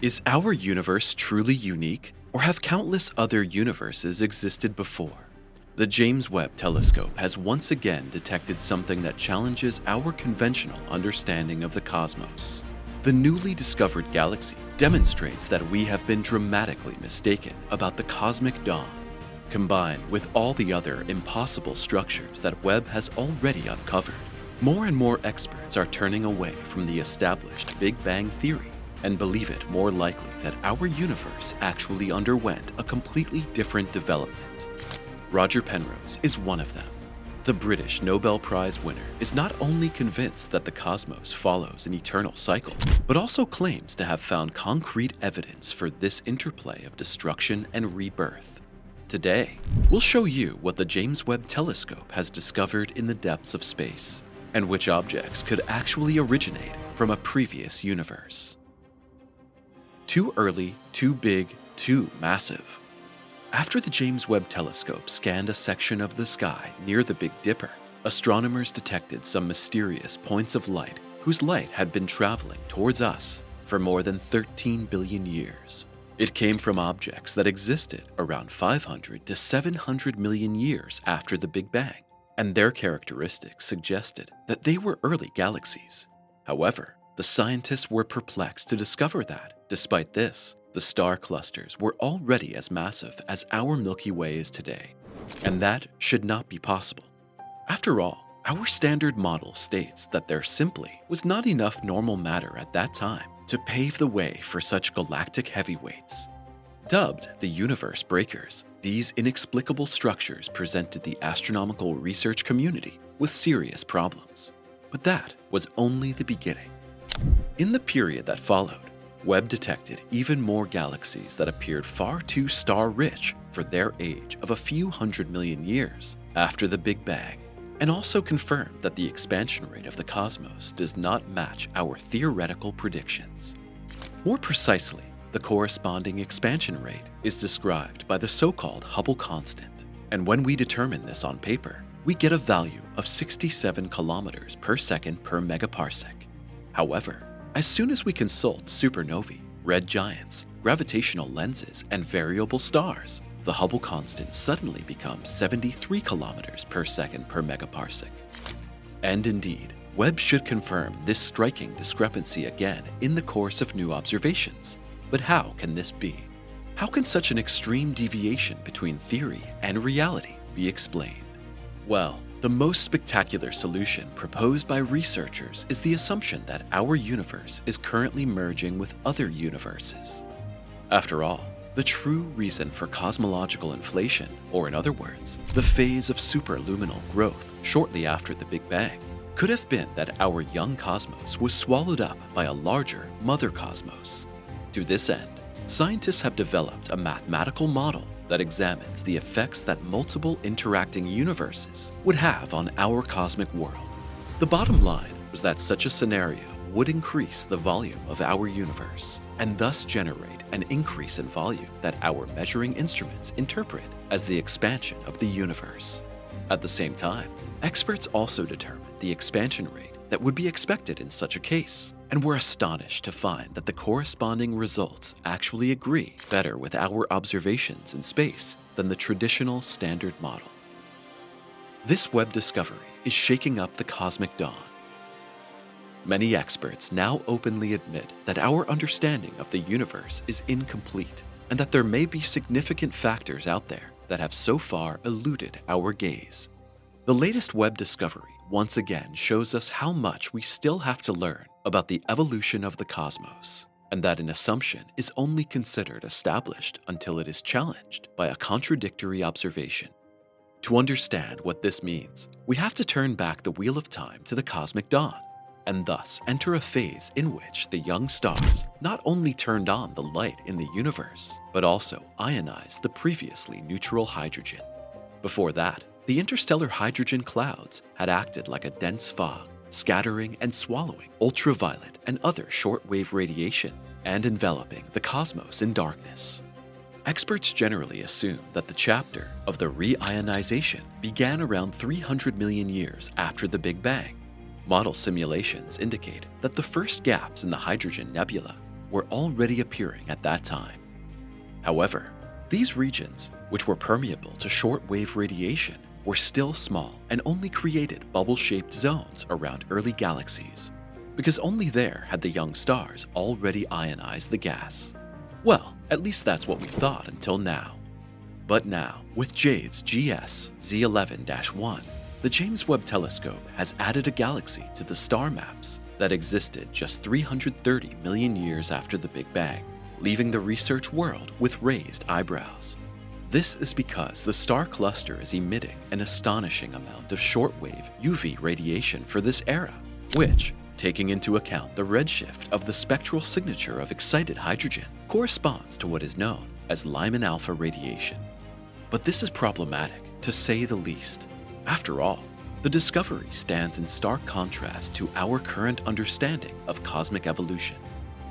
Is our universe truly unique, or have countless other universes existed before? The James Webb Telescope has once again detected something that challenges our conventional understanding of the cosmos. The newly discovered galaxy demonstrates that we have been dramatically mistaken about the cosmic dawn. Combined with all the other impossible structures that Webb has already uncovered, more and more experts are turning away from the established Big Bang theory and believe it more likely that our universe actually underwent a completely different development. Roger Penrose is one of them. The British Nobel Prize winner is not only convinced that the cosmos follows an eternal cycle, but also claims to have found concrete evidence for this interplay of destruction and rebirth. Today, we'll show you what the James Webb Telescope has discovered in the depths of space, and which objects could actually originate from a previous universe. Too early, too big, too massive. After the James Webb Telescope scanned a section of the sky near the Big Dipper, astronomers detected some mysterious points of light whose light had been traveling towards us for more than 13 billion years. It came from objects that existed around 500 to 700 million years after the Big Bang, and their characteristics suggested that they were early galaxies. However, the scientists were perplexed to discover that, despite this, the star clusters were already as massive as our Milky Way is today, and that should not be possible. After all, our standard model states that there simply was not enough normal matter at that time to pave the way for such galactic heavyweights. Dubbed the universe breakers, these inexplicable structures presented the astronomical research community with serious problems. But that was only the beginning. In the period that followed, Webb detected even more galaxies that appeared far too star-rich for their age of a few 100 million years after the Big Bang, and also confirmed that the expansion rate of the cosmos does not match our theoretical predictions. More precisely, the corresponding expansion rate is described by the so-called Hubble constant, and when we determine this on paper, we get a value of 67 kilometers per second per megaparsec. However, as soon as we consult supernovae, red giants, gravitational lenses, and variable stars, the Hubble constant suddenly becomes 73 kilometers per second per megaparsec. And indeed, Webb should confirm this striking discrepancy again in the course of new observations. But how can this be? How can such an extreme deviation between theory and reality be explained? Well, the most spectacular solution proposed by researchers is the assumption that our universe is currently merging with other universes. After all, the true reason for cosmological inflation, or in other words, the phase of superluminal growth shortly after the Big Bang, could have been that our young cosmos was swallowed up by a larger mother cosmos. To this end, scientists have developed a mathematical model that examines the effects that multiple interacting universes would have on our cosmic world. The bottom line was that such a scenario would increase the volume of our universe, and thus generate an increase in volume that our measuring instruments interpret as the expansion of the universe. At the same time, experts also determined the expansion rate that would be expected in such a case, and were astonished to find that the corresponding results actually agree better with our observations in space than the traditional standard model. This Webb discovery is shaking up the cosmic dawn. Many experts now openly admit that our understanding of the universe is incomplete, and that there may be significant factors out there that have so far eluded our gaze. The latest Webb discovery once again shows us how much we still have to learn about the evolution of the cosmos, and that an assumption is only considered established until it is challenged by a contradictory observation. To understand what this means, we have to turn back the wheel of time to the cosmic dawn, and thus enter a phase in which the young stars not only turned on the light in the universe, but also ionized the previously neutral hydrogen. Before that, the interstellar hydrogen clouds had acted like a dense fog, scattering and swallowing ultraviolet and other shortwave radiation, and enveloping the cosmos in darkness. Experts generally assume that the chapter of the reionization began around 300 million years after the Big Bang. Model simulations indicate that the first gaps in the hydrogen nebula were already appearing at that time. However, these regions, which were permeable to short-wave radiation, were still small and only created bubble-shaped zones around early galaxies, because only there had the young stars already ionized the gas. Well, at least that's what we thought until now. But now, with JADE's GS Z11-1, the James Webb Telescope has added a galaxy to the star maps that existed just 330 million years after the Big Bang, leaving the research world with raised eyebrows. This is because the star cluster is emitting an astonishing amount of shortwave UV radiation for this era, which, taking into account the redshift of the spectral signature of excited hydrogen, corresponds to what is known as Lyman alpha radiation. But this is problematic, to say the least. After all, the discovery stands in stark contrast to our current understanding of cosmic evolution.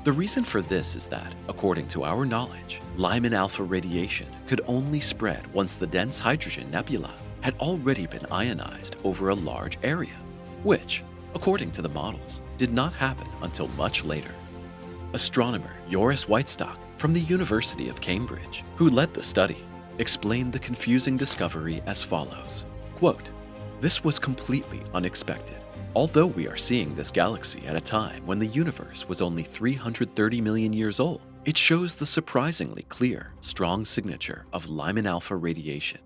The reason for this is that, according to our knowledge, Lyman alpha radiation could only spread once the dense hydrogen nebula had already been ionized over a large area, which, according to the models, did not happen until much later. Astronomer Joris Weizstock from the University of Cambridge, who led the study, explained the confusing discovery as follows, quote, "This was completely unexpected. Although we are seeing this galaxy at a time when the universe was only 330 million years old, it shows the surprisingly clear, strong signature of Lyman alpha radiation."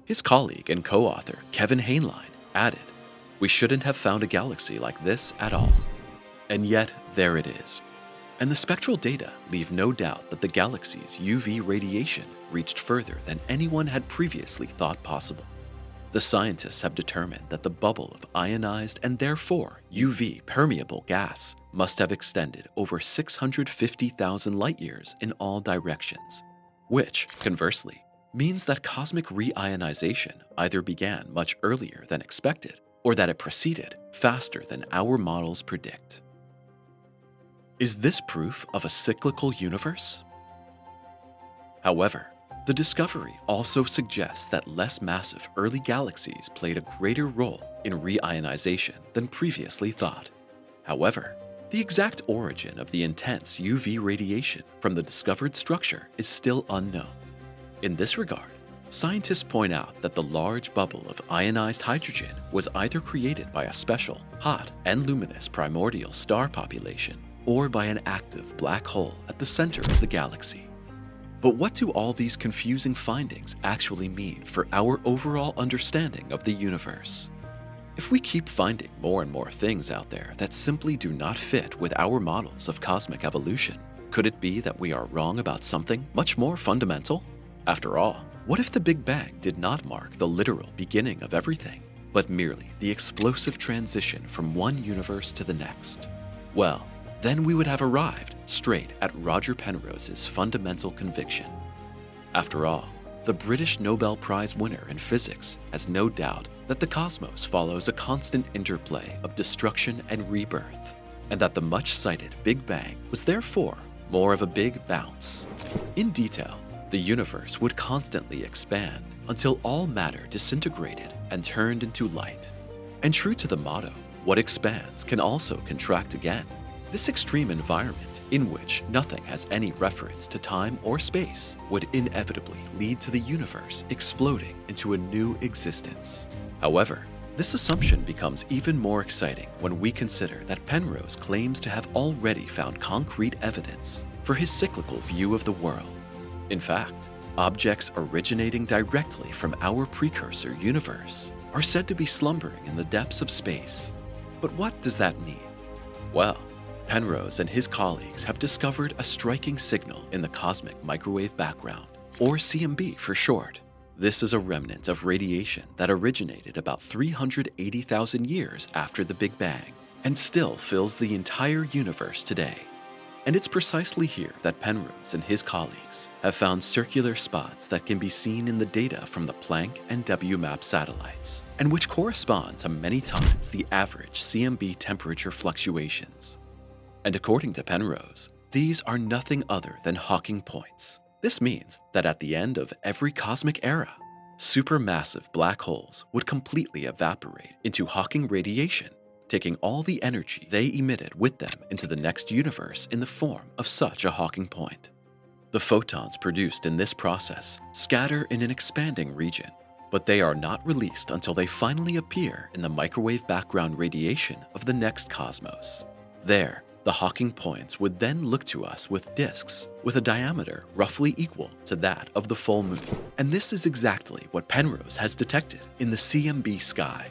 His colleague and co-author Kevin Hainline added, "We shouldn't have found a galaxy like this at all." And yet, there it is. And the spectral data leave no doubt that the galaxy's UV radiation reached further than anyone had previously thought possible. The scientists have determined that the bubble of ionized and therefore UV permeable gas must have extended over 650,000 light-years in all directions, which, conversely, means that cosmic reionization either began much earlier than expected or that it proceeded faster than our models predict. Is this proof of a cyclical universe? However, the discovery also suggests that less massive early galaxies played a greater role in reionization than previously thought. However, the exact origin of the intense UV radiation from the discovered structure is still unknown. In this regard, scientists point out that the large bubble of ionized hydrogen was either created by a special, hot, and luminous primordial star population or by an active black hole at the center of the galaxy. But what do all these confusing findings actually mean for our overall understanding of the universe? If we keep finding more and more things out there that simply do not fit with our models of cosmic evolution, could it be that we are wrong about something much more fundamental? After all, what if the Big Bang did not mark the literal beginning of everything, but merely the explosive transition from one universe to the next? Well, then we would have arrived straight at Roger Penrose's fundamental conviction. After all, the British Nobel Prize winner in physics has no doubt that the cosmos follows a constant interplay of destruction and rebirth, and that the much-cited Big Bang was therefore more of a big bounce. In detail, the universe would constantly expand until all matter disintegrated and turned into light. And true to the motto, what expands can also contract again. This extreme environment, in which nothing has any reference to time or space, would inevitably lead to the universe exploding into a new existence. However, this assumption becomes even more exciting when we consider that Penrose claims to have already found concrete evidence for his cyclical view of the world. In fact, objects originating directly from our precursor universe are said to be slumbering in the depths of space. But what does that mean? Well, Penrose and his colleagues have discovered a striking signal in the cosmic microwave background, or CMB for short. This is a remnant of radiation that originated about 380,000 years after the Big Bang and still fills the entire universe today. And it's precisely here that Penrose and his colleagues have found circular spots that can be seen in the data from the Planck and WMAP satellites, and which correspond to many times the average CMB temperature fluctuations. And according to Penrose, these are nothing other than Hawking points. This means that at the end of every cosmic era, supermassive black holes would completely evaporate into Hawking radiation, taking all the energy they emitted with them into the next universe in the form of such a Hawking point. The photons produced in this process scatter in an expanding region, but they are not released until they finally appear in the microwave background radiation of the next cosmos. There, the Hawking points would then look to us with disks with a diameter roughly equal to that of the full moon. And this is exactly what Penrose has detected in the CMB sky.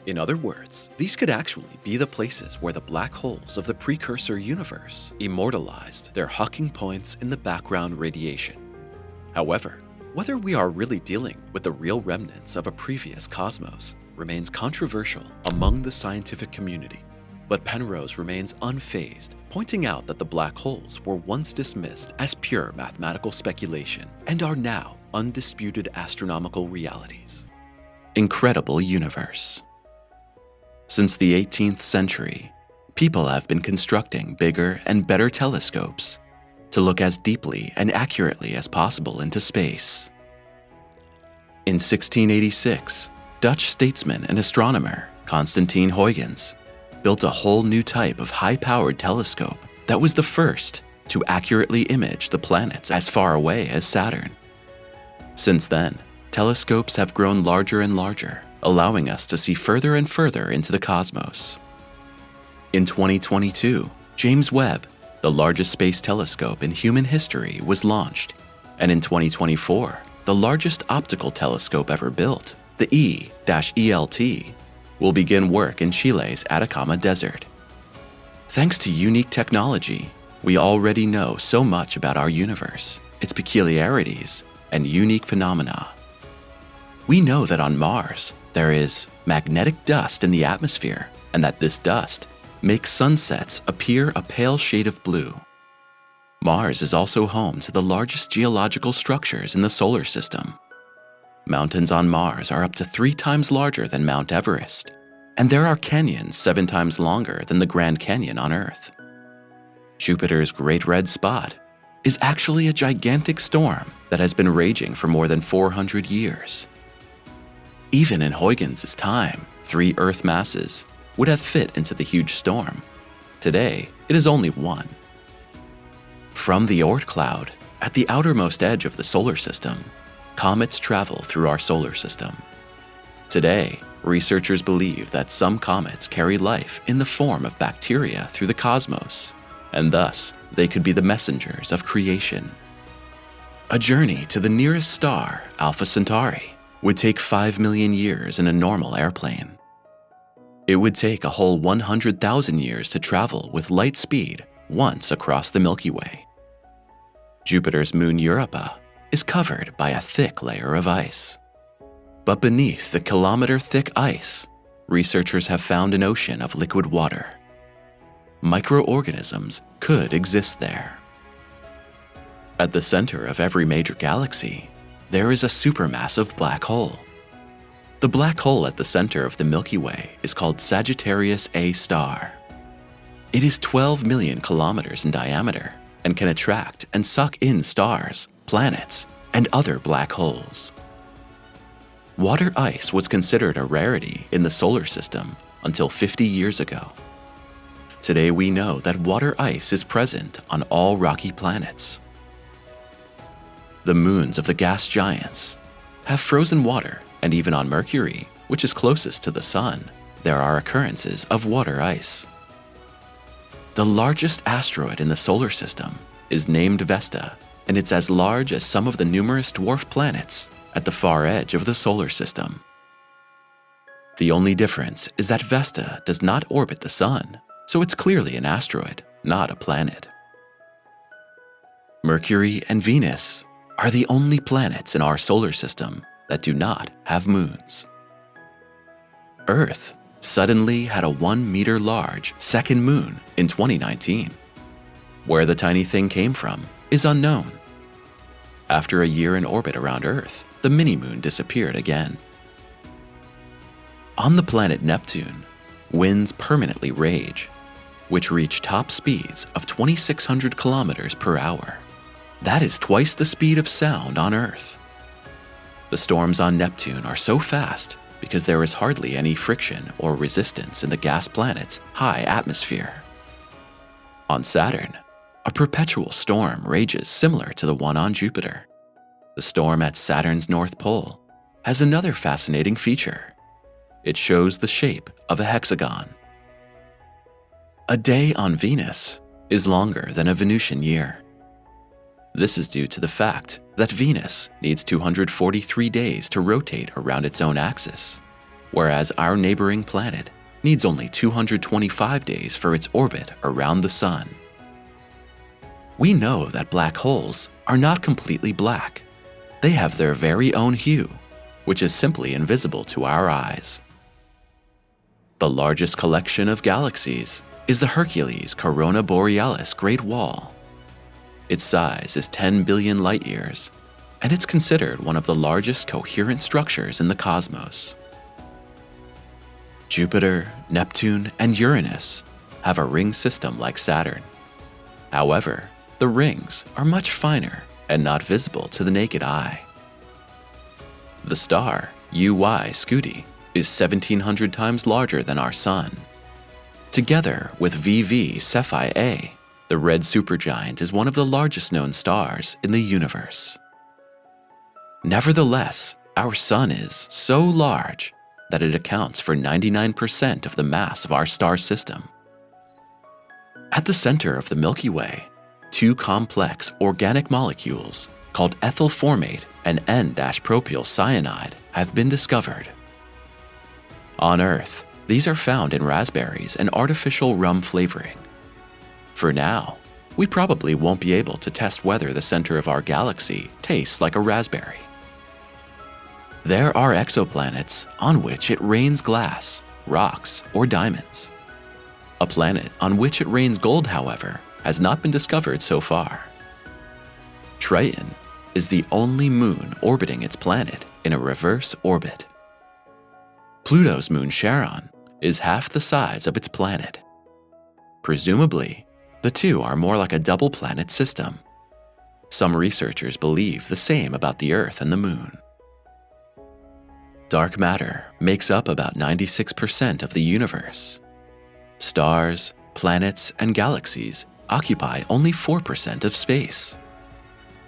In other words, these could actually be the places where the black holes of the precursor universe immortalized their Hawking points in the background radiation. However, whether we are really dealing with the real remnants of a previous cosmos remains controversial among the scientific community. But Penrose remains unfazed, pointing out that the black holes were once dismissed as pure mathematical speculation and are now undisputed astronomical realities. Incredible universe. Since the 18th century, people have been constructing bigger and better telescopes to look as deeply and accurately as possible into space. In 1686, Dutch statesman and astronomer Constantine Huygens built a whole new type of high-powered telescope that was the first to accurately image the planets as far away as Saturn. Since then, telescopes have grown larger and larger, allowing us to see further and further into the cosmos. In 2022, James Webb, the largest space telescope in human history, was launched, and in 2024, the largest optical telescope ever built, the E-ELT, will begin work in Chile's Atacama Desert. Thanks to unique technology, we already know so much about our universe, its peculiarities, and unique phenomena. We know that on Mars, there is magnetic dust in the atmosphere, and that this dust makes sunsets appear a pale shade of blue. Mars is also home to the largest geological structures in the solar system. Mountains on Mars are up to 3 times larger than Mount Everest, and there are canyons 7 times longer than the Grand Canyon on Earth. Jupiter's Great Red Spot is actually a gigantic storm that has been raging for more than 400 years. Even in Huygens' time, 3 Earth masses would have fit into the huge storm. Today, it is only 1. From the Oort cloud, at the outermost edge of the solar system, comets travel through our solar system. Today, researchers believe that some comets carry life in the form of bacteria through the cosmos, and thus they could be the messengers of creation. A journey to the nearest star, Alpha Centauri, would take 5 million years in a normal airplane. It would take a whole 100,000 years to travel with light speed once across the Milky Way. Jupiter's moon Europa is covered by a thick layer of ice. But beneath the kilometer-thick ice, researchers have found an ocean of liquid water. Microorganisms could exist there. At the center of every major galaxy, there is a supermassive black hole. The black hole at the center of the Milky Way is called Sagittarius A star. It is 12 million kilometers in diameter and can attract and suck in stars, planets, and other black holes. Water ice was considered a rarity in the solar system until 50 years ago. Today we know that water ice is present on all rocky planets. The moons of the gas giants have frozen water, and even on Mercury, which is closest to the Sun, there are occurrences of water ice. The largest asteroid in the solar system is named Vesta, and it's as large as some of the numerous dwarf planets at the far edge of the solar system. The only difference is that Vesta does not orbit the Sun, so it's clearly an asteroid, not a planet. Mercury and Venus are the only planets in our solar system that do not have moons. Earth suddenly had a 1-meter large second moon in 2019. Where the tiny thing came from is unknown. After a year in orbit around Earth, the mini-moon disappeared again. On the planet Neptune, winds permanently rage, which reach top speeds of 2,600 kilometers per hour. That is twice the speed of sound on Earth. The storms on Neptune are so fast because there is hardly any friction or resistance in the gas planet's high atmosphere. On Saturn, a perpetual storm rages similar to the one on Jupiter. The storm at Saturn's North Pole has another fascinating feature. It shows the shape of a hexagon. A day on Venus is longer than a Venusian year. This is due to the fact that Venus needs 243 days to rotate around its own axis, whereas our neighboring planet needs only 225 days for its orbit around the Sun. We know that black holes are not completely black. They have their very own hue, which is simply invisible to our eyes. The largest collection of galaxies is the Hercules Corona Borealis Great Wall. Its size is 10 billion light-years, and it's considered one of the largest coherent structures in the cosmos. Jupiter, Neptune, and Uranus have a ring system like Saturn. However, the rings are much finer and not visible to the naked eye. The star, UY Scuti, is 1,700 times larger than our Sun. Together with VV Cephei A, the red supergiant is one of the largest known stars in the universe. Nevertheless, our Sun is so large that it accounts for 99% of the mass of our star system. At the center of the Milky Way, two complex organic molecules called ethyl formate and N-propyl cyanide have been discovered. On Earth, these are found in raspberries and artificial rum flavoring. For now, we probably won't be able to test whether the center of our galaxy tastes like a raspberry. There are exoplanets on which it rains glass, rocks, or diamonds. A planet on which it rains gold, however, has not been discovered so far. Triton is the only moon orbiting its planet in a reverse orbit. Pluto's moon Charon is half the size of its planet. Presumably, the two are more like a double planet system. Some researchers believe the same about the Earth and the Moon. Dark matter makes up about 96% of the universe. Stars, planets, and galaxies occupy only 4% of space.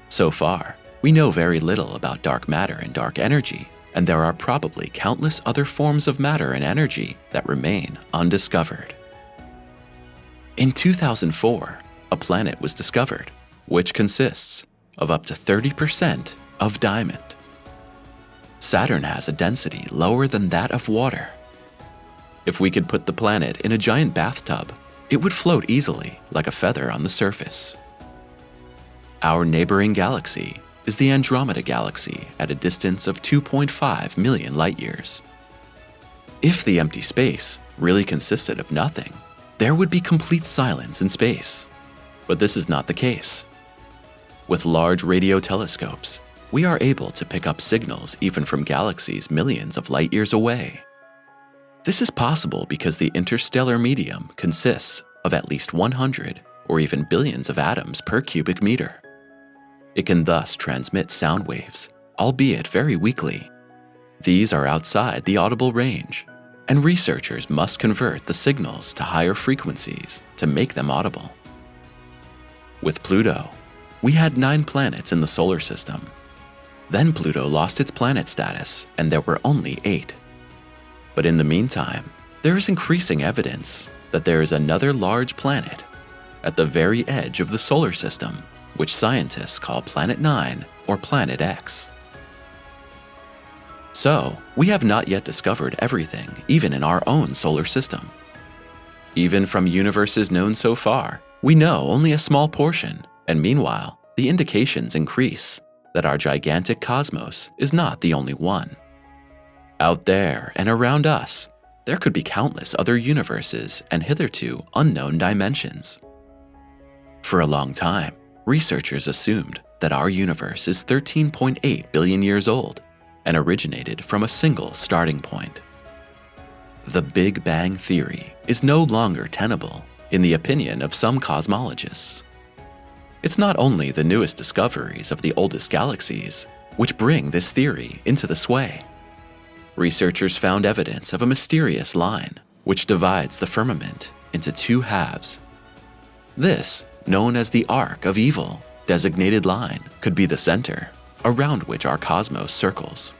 So far, we know very little about dark matter and dark energy, and there are probably countless other forms of matter and energy that remain undiscovered. In 2004, a planet was discovered, which consists of up to 30% of diamond. Saturn has a density lower than that of water. If we could put the planet in a giant bathtub, it would float easily like a feather on the surface. Our neighboring galaxy is the Andromeda Galaxy at a distance of 2.5 million light-years. If the empty space really consisted of nothing, there would be complete silence in space. But this is not the case. With large radio telescopes, we are able to pick up signals even from galaxies millions of light-years away. This is possible because the interstellar medium consists of at least 100 or even billions of atoms per cubic meter. It can thus transmit sound waves, albeit very weakly. These are outside the audible range, and researchers must convert the signals to higher frequencies to make them audible. With Pluto, we had 9 planets in the solar system. Then Pluto lost its planet status, and there were only 8. But in the meantime, there is increasing evidence that there is another large planet at the very edge of the solar system, which scientists call Planet 9 or Planet X. So, we have not yet discovered everything, even in our own solar system. Even from universes known so far, we know only a small portion, and meanwhile, the indications increase that our gigantic cosmos is not the only one. Out there and around us, there could be countless other universes and hitherto unknown dimensions. For a long time, researchers assumed that our universe is 13.8 billion years old and originated from a single starting point. The Big Bang Theory is no longer tenable, in the opinion of some cosmologists. It's not only the newest discoveries of the oldest galaxies which bring this theory into the sway. researchers found evidence of a mysterious line which divides the firmament into two halves. This, known as the Arc of Evil, designated line could be the center around which our cosmos circles.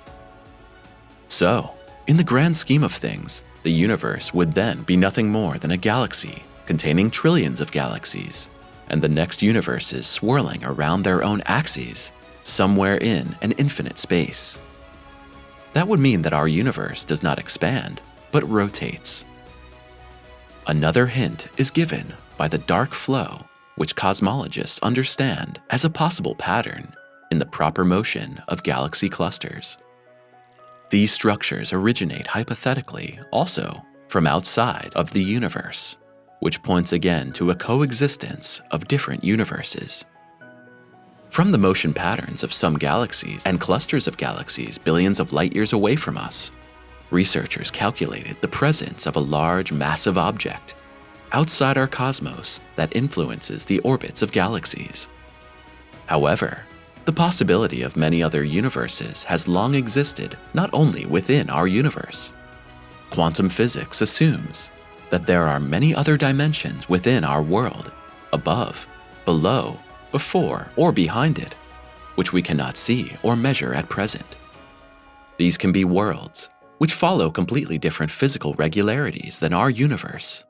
So, in the grand scheme of things, the universe would then be nothing more than a galaxy containing trillions of galaxies, and the next universes swirling around their own axes, somewhere in an infinite space. That would mean that our universe does not expand, but rotates. Another hint is given by the dark flow, which cosmologists understand as a possible pattern in the proper motion of galaxy clusters. These structures originate hypothetically also from outside of the universe, which points again to a coexistence of different universes. From the motion patterns of some galaxies and clusters of galaxies billions of light years away from us, researchers calculated the presence of a large, massive object outside our cosmos that influences the orbits of galaxies. However, the possibility of many other universes has long existed not only within our universe. Quantum physics assumes that there are many other dimensions within our world, above, below, before, or behind it, which we cannot see or measure at present. These can be worlds which follow completely different physical regularities than our universe.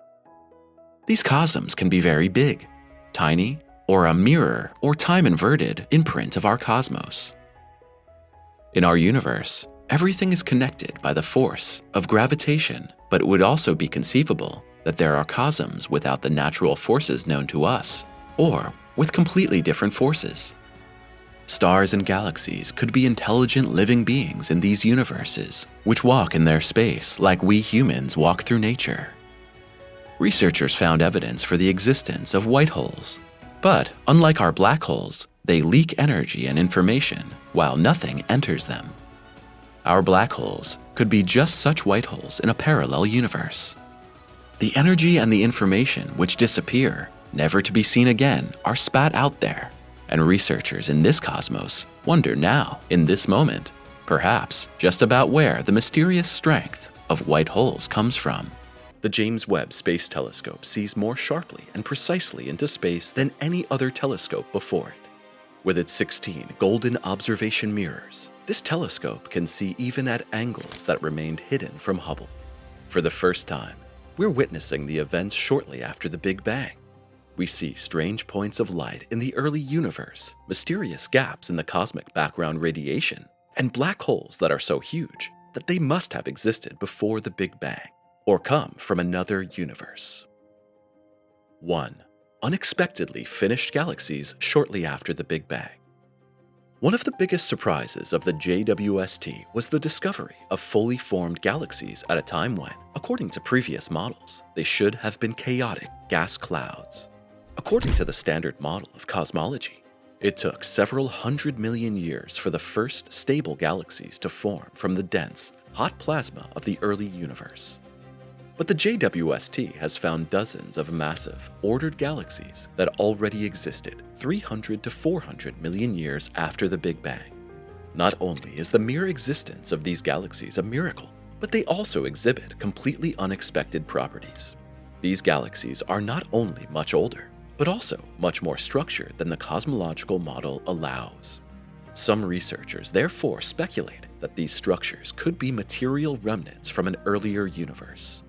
These cosms can be very big, tiny, or a mirror or time-inverted imprint of our cosmos. In our universe, everything is connected by the force of gravitation, but it would also be conceivable that there are cosms without the natural forces known to us, or with completely different forces. Stars and galaxies could be intelligent living beings in these universes, which walk in their space like we humans walk through nature. Researchers found evidence for the existence of white holes, but unlike our black holes, they leak energy and information while nothing enters them. Our black holes could be just such white holes in a parallel universe. The energy and the information which disappear, never to be seen again, are spat out there, and researchers in this cosmos wonder now, in this moment, perhaps just about where the mysterious strength of white holes comes from. The James Webb Space Telescope sees more sharply and precisely into space than any other telescope before it. With its 16 golden observation mirrors, this telescope can see even at angles that remained hidden from Hubble. For the first time, we're witnessing the events shortly after the Big Bang. We see strange points of light in the early universe, mysterious gaps in the cosmic background radiation, and black holes that are so huge that they must have existed before the Big Bang, or come from another universe. 1. Unexpectedly finished galaxies shortly after the Big Bang. One of the biggest surprises of the JWST was the discovery of fully formed galaxies at a time when, according to previous models, they should have been chaotic gas clouds. According to the standard model of cosmology, it took several 100 million years for the first stable galaxies to form from the dense, hot plasma of the early universe. But the JWST has found dozens of massive, ordered galaxies that already existed 300 to 400 million years after the Big Bang. Not only is the mere existence of these galaxies a miracle, but they also exhibit completely unexpected properties. These galaxies are not only much older, but also much more structured than the cosmological model allows. Some researchers therefore speculate that these structures could be material remnants from an earlier universe.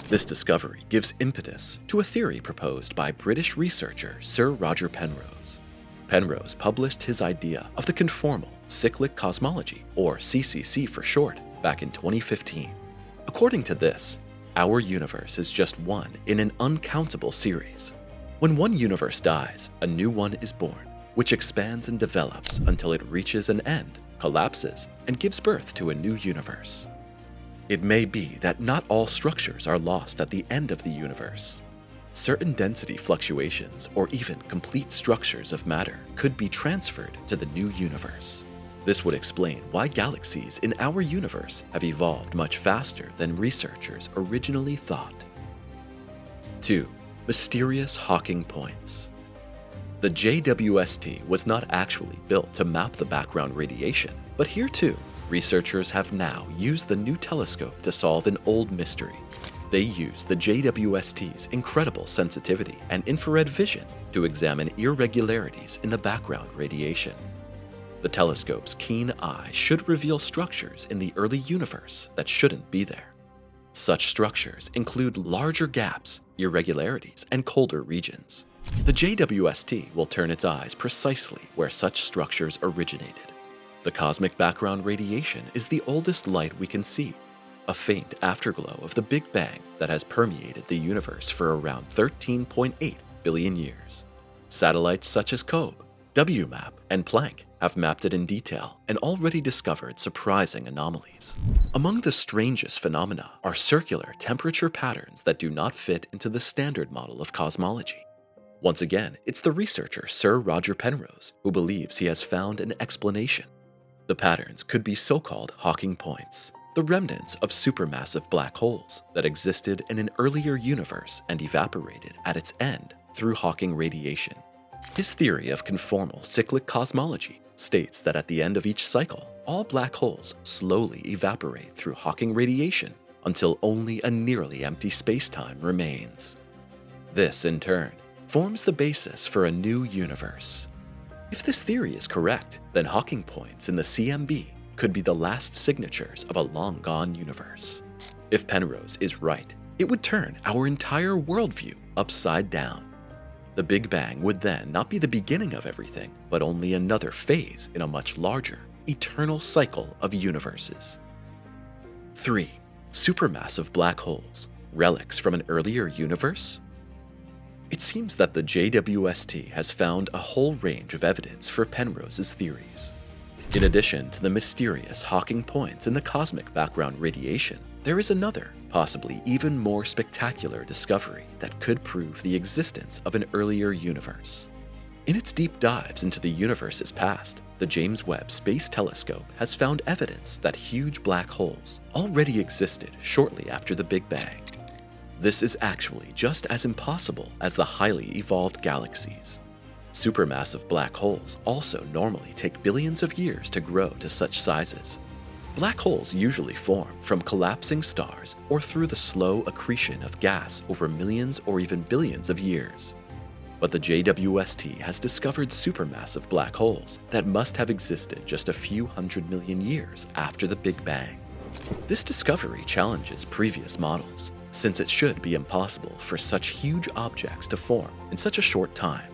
This discovery gives impetus to a theory proposed by British researcher Sir Roger Penrose. Penrose published his idea of the conformal cyclic cosmology, or CCC for short, back in 2015. According to this, our universe is just one in an uncountable series. When one universe dies, a new one is born, which expands and develops until it reaches an end, collapses, and gives birth to a new universe. It may be that not all structures are lost at the end of the universe. Certain density fluctuations or even complete structures of matter could be transferred to the new universe. This would explain why galaxies in our universe have evolved much faster than researchers originally thought. 2. Mysterious Hawking points. The JWST was not actually built to map the background radiation, but here too, researchers have now used the new telescope to solve an old mystery. They use the JWST's incredible sensitivity and infrared vision to examine irregularities in the background radiation. The telescope's keen eye should reveal structures in the early universe that shouldn't be there. Such structures include larger gaps, irregularities, and colder regions. The JWST will turn its eyes precisely where such structures originated. The cosmic background radiation is the oldest light we can see, a faint afterglow of the Big Bang that has permeated the universe for around 13.8 billion years. Satellites such as COBE, WMAP, and Planck have mapped it in detail and already discovered surprising anomalies. Among the strangest phenomena are circular temperature patterns that do not fit into the standard model of cosmology. Once again, it's the researcher Sir Roger Penrose who believes he has found an explanation. The patterns could be so-called Hawking points, the remnants of supermassive black holes that existed in an earlier universe and evaporated at its end through Hawking radiation. His theory of conformal cyclic cosmology states that at the end of each cycle, all black holes slowly evaporate through Hawking radiation until only a nearly empty spacetime remains. This, in turn, forms the basis for a new universe. If this theory is correct, then Hawking points in the CMB could be the last signatures of a long-gone universe. If Penrose is right, it would turn our entire worldview upside down. The Big Bang would then not be the beginning of everything, but only another phase in a much larger, eternal cycle of universes. 3. Supermassive black holes, relics from an earlier universe? It seems that the JWST has found a whole range of evidence for Penrose's theories. In addition to the mysterious Hawking points in the cosmic background radiation, there is another, possibly even more spectacular discovery that could prove the existence of an earlier universe. In its deep dives into the universe's past, the James Webb Space Telescope has found evidence that huge black holes already existed shortly after the Big Bang. This is actually just as impossible as the highly evolved galaxies. Supermassive black holes also normally take billions of years to grow to such sizes. Black holes usually form from collapsing stars or through the slow accretion of gas over millions or even billions of years. But the JWST has discovered supermassive black holes that must have existed just a few 100 million years after the Big Bang. This discovery challenges previous models, since it should be impossible for such huge objects to form in such a short time.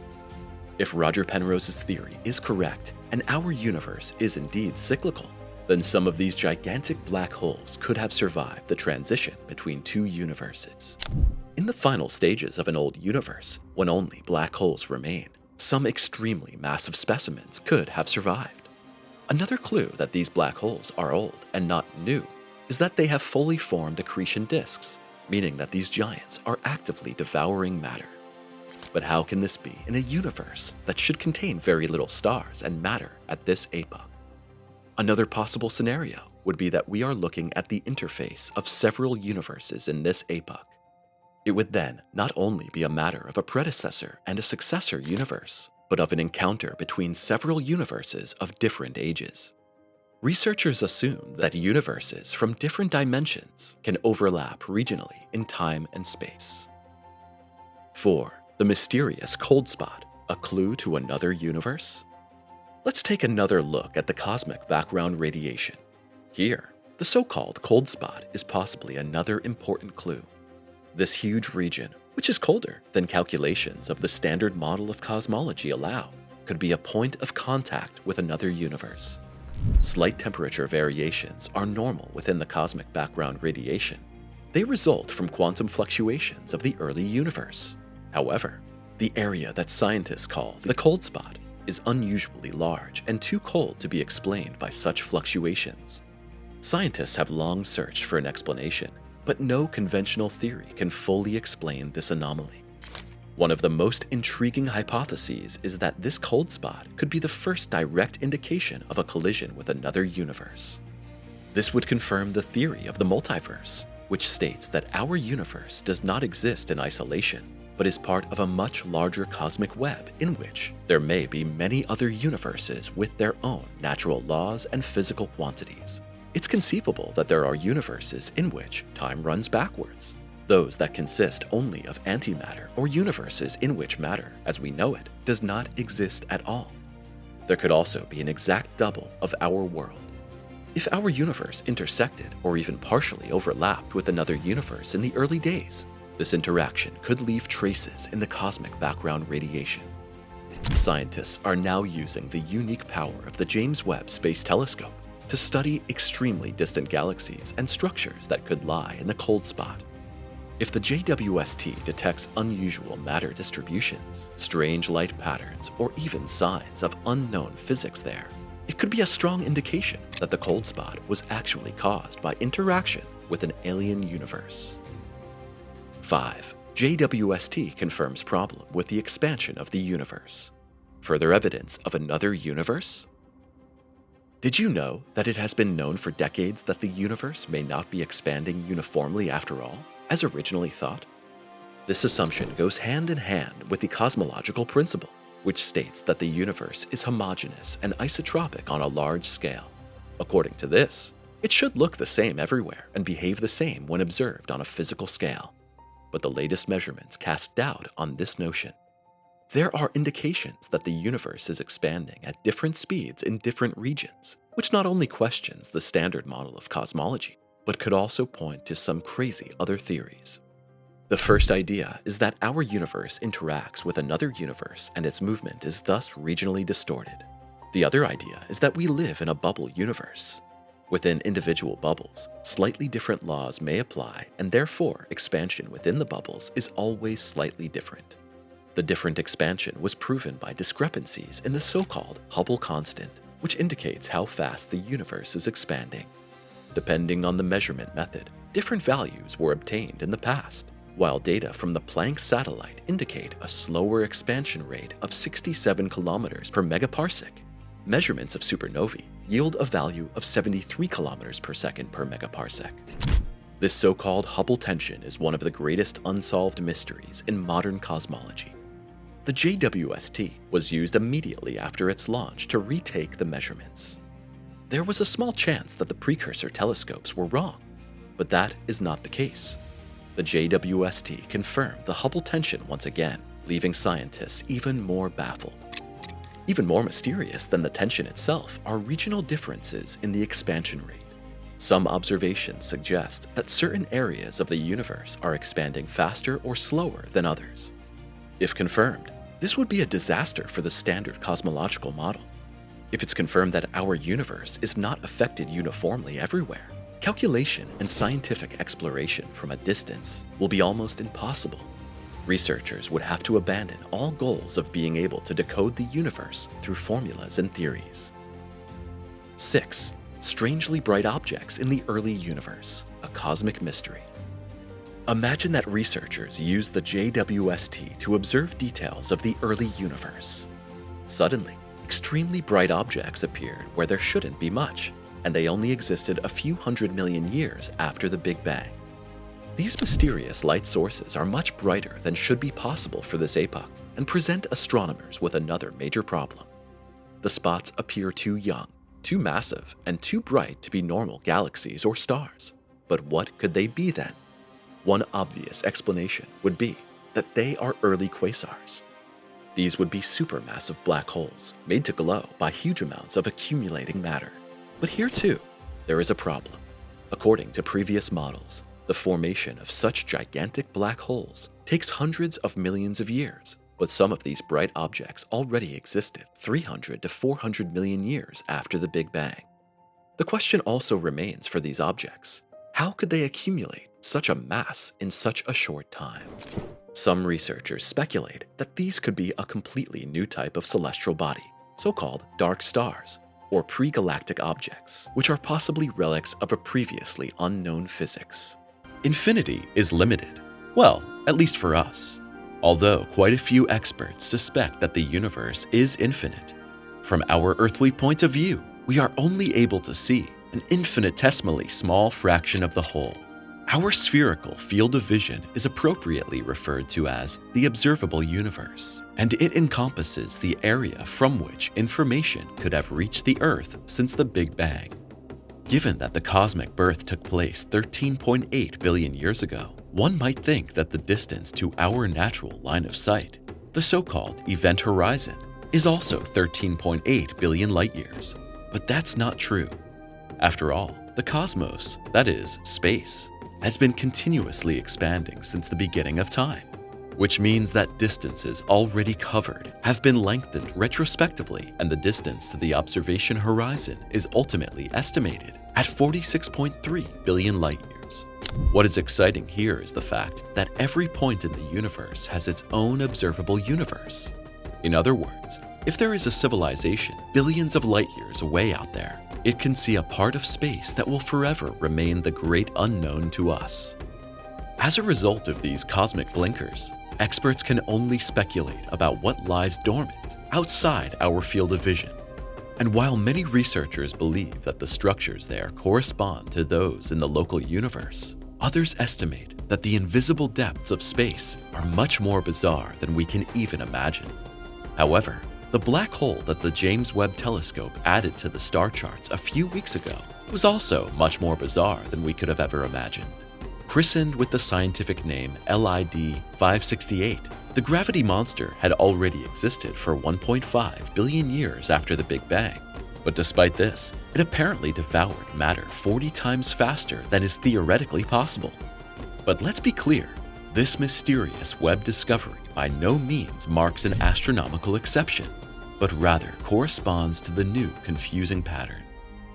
If Roger Penrose's theory is correct, and our universe is indeed cyclical, then some of these gigantic black holes could have survived the transition between two universes. In the final stages of an old universe, when only black holes remain, some extremely massive specimens could have survived. Another clue that these black holes are old and not new is that they have fully formed accretion disks, meaning that these giants are actively devouring matter. But how can this be in a universe that should contain very little stars and matter at this epoch? Another possible scenario would be that we are looking at the interface of several universes in this epoch. It would then not only be a matter of a predecessor and a successor universe, but of an encounter between several universes of different ages. Researchers assume that universes from different dimensions can overlap regionally in time and space. 4. The mysterious cold spot, a clue to another universe? Let's take another look at the cosmic background radiation. Here, the so-called cold spot is possibly another important clue. This huge region, which is colder than calculations of the standard model of cosmology allow, could be a point of contact with another universe. Slight temperature variations are normal within the cosmic background radiation. They result from quantum fluctuations of the early universe. However, the area that scientists call the cold spot is unusually large and too cold to be explained by such fluctuations. Scientists have long searched for an explanation, but no conventional theory can fully explain this anomaly. One of the most intriguing hypotheses is that this cold spot could be the first direct indication of a collision with another universe. This would confirm the theory of the multiverse, which states that our universe does not exist in isolation, but is part of a much larger cosmic web in which there may be many other universes with their own natural laws and physical quantities. It's conceivable that there are universes in which time runs backwards, those that consist only of antimatter, or universes in which matter, as we know it, does not exist at all. There could also be an exact double of our world. If our universe intersected or even partially overlapped with another universe in the early days, this interaction could leave traces in the cosmic background radiation. Scientists are now using the unique power of the James Webb Space Telescope to study extremely distant galaxies and structures that could lie in the cold spot. If the JWST detects unusual matter distributions, strange light patterns, or even signs of unknown physics there, it could be a strong indication that the cold spot was actually caused by interaction with an alien universe. 5. JWST confirms problem with the expansion of the universe. Further evidence of another universe? Did you know that it has been known for decades that the universe may not be expanding uniformly after all, as originally thought? This assumption goes hand in hand with the cosmological principle, which states that the universe is homogeneous and isotropic on a large scale. According to this, it should look the same everywhere and behave the same when observed on a physical scale. But the latest measurements cast doubt on this notion. There are indications that the universe is expanding at different speeds in different regions, which not only questions the standard model of cosmology, but could also point to some crazy other theories. The first idea is that our universe interacts with another universe and its movement is thus regionally distorted. The other idea is that we live in a bubble universe. Within individual bubbles, slightly different laws may apply, and therefore expansion within the bubbles is always slightly different. The different expansion was proven by discrepancies in the so-called Hubble constant, which indicates how fast the universe is expanding. Depending on the measurement method, different values were obtained in the past, while data from the Planck satellite indicate a slower expansion rate of 67 kilometers per megaparsec. Measurements of supernovae yield a value of 73 kilometers per second per megaparsec. This so-called Hubble tension is one of the greatest unsolved mysteries in modern cosmology. The JWST was used immediately after its launch to retake the measurements. There was a small chance that the precursor telescopes were wrong, but that is not the case. The JWST confirmed the Hubble tension once again, leaving scientists even more baffled. Even more mysterious than the tension itself are regional differences in the expansion rate. Some observations suggest that certain areas of the universe are expanding faster or slower than others. If confirmed, this would be a disaster for the standard cosmological model. If it's confirmed that our universe is not affected uniformly everywhere, calculation and scientific exploration from a distance will be almost impossible. Researchers would have to abandon all goals of being able to decode the universe through formulas and theories. 6. Strangely bright objects in the early universe, a cosmic mystery. Imagine that researchers use the JWST to observe details of the early universe. Suddenly, extremely bright objects appeared where there shouldn't be much, and they only existed a few 100 million years after the Big Bang. These mysterious light sources are much brighter than should be possible for this epoch and present astronomers with another major problem. The spots appear too young, too massive, and too bright to be normal galaxies or stars. But what could they be then? One obvious explanation would be that they are early quasars. These would be supermassive black holes made to glow by huge amounts of accumulating matter. But here too, there is a problem. According to previous models, the formation of such gigantic black holes takes hundreds of millions of years, but some of these bright objects already existed 300 to 400 million years after the Big Bang. The question also remains for these objects: how could they accumulate such a mass in such a short time? Some researchers speculate that these could be a completely new type of celestial body, so-called dark stars, or pre-galactic objects, which are possibly relics of a previously unknown physics. Infinity is limited. Well, at least for us. Although quite a few experts suspect that the universe is infinite. From our earthly point of view, we are only able to see an infinitesimally small fraction of the whole. Our spherical field of vision is appropriately referred to as the observable universe, and it encompasses the area from which information could have reached the Earth since the Big Bang. Given that the cosmic birth took place 13.8 billion years ago, one might think that the distance to our natural line of sight, the so-called event horizon, is also 13.8 billion light-years. But that's not true. After all, the cosmos, that is, space, has been continuously expanding since the beginning of time, which means that distances already covered have been lengthened retrospectively, and the distance to the observation horizon is ultimately estimated at 46.3 billion light-years. What is exciting here is the fact that every point in the universe has its own observable universe. In other words, if there is a civilization billions of light-years away out there, it can see a part of space that will forever remain the great unknown to us. As a result of these cosmic blinkers, experts can only speculate about what lies dormant outside our field of vision. And while many researchers believe that the structures there correspond to those in the local universe, others estimate that the invisible depths of space are much more bizarre than we can even imagine. However, the black hole that the James Webb Telescope added to the star charts a few weeks ago was also much more bizarre than we could have ever imagined. Christened with the scientific name LID 568, the gravity monster had already existed for 1.5 billion years after the Big Bang. But despite this, it apparently devoured matter 40 times faster than is theoretically possible. But let's be clear, this mysterious Webb discovery by no means marks an astronomical exception, but rather corresponds to the new confusing pattern.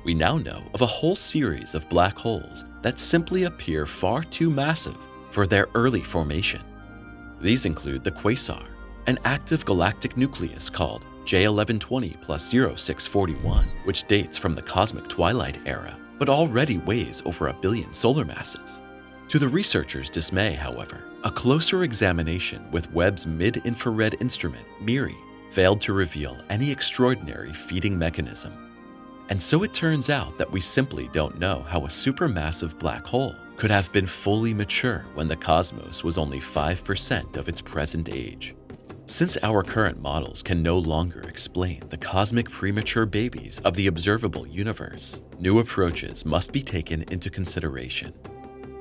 We now know of a whole series of black holes that simply appear far too massive for their early formation. These include the quasar, an active galactic nucleus called J1120 plus 0641, which dates from the cosmic twilight era, but already weighs over 1 billion solar masses. To the researchers' dismay, however, a closer examination with Webb's mid-infrared instrument, MIRI, failed to reveal any extraordinary feeding mechanism. And so it turns out that we simply don't know how a supermassive black hole could have been fully mature when the cosmos was only 5% of its present age. Since our current models can no longer explain the cosmic premature babies of the observable universe, new approaches must be taken into consideration.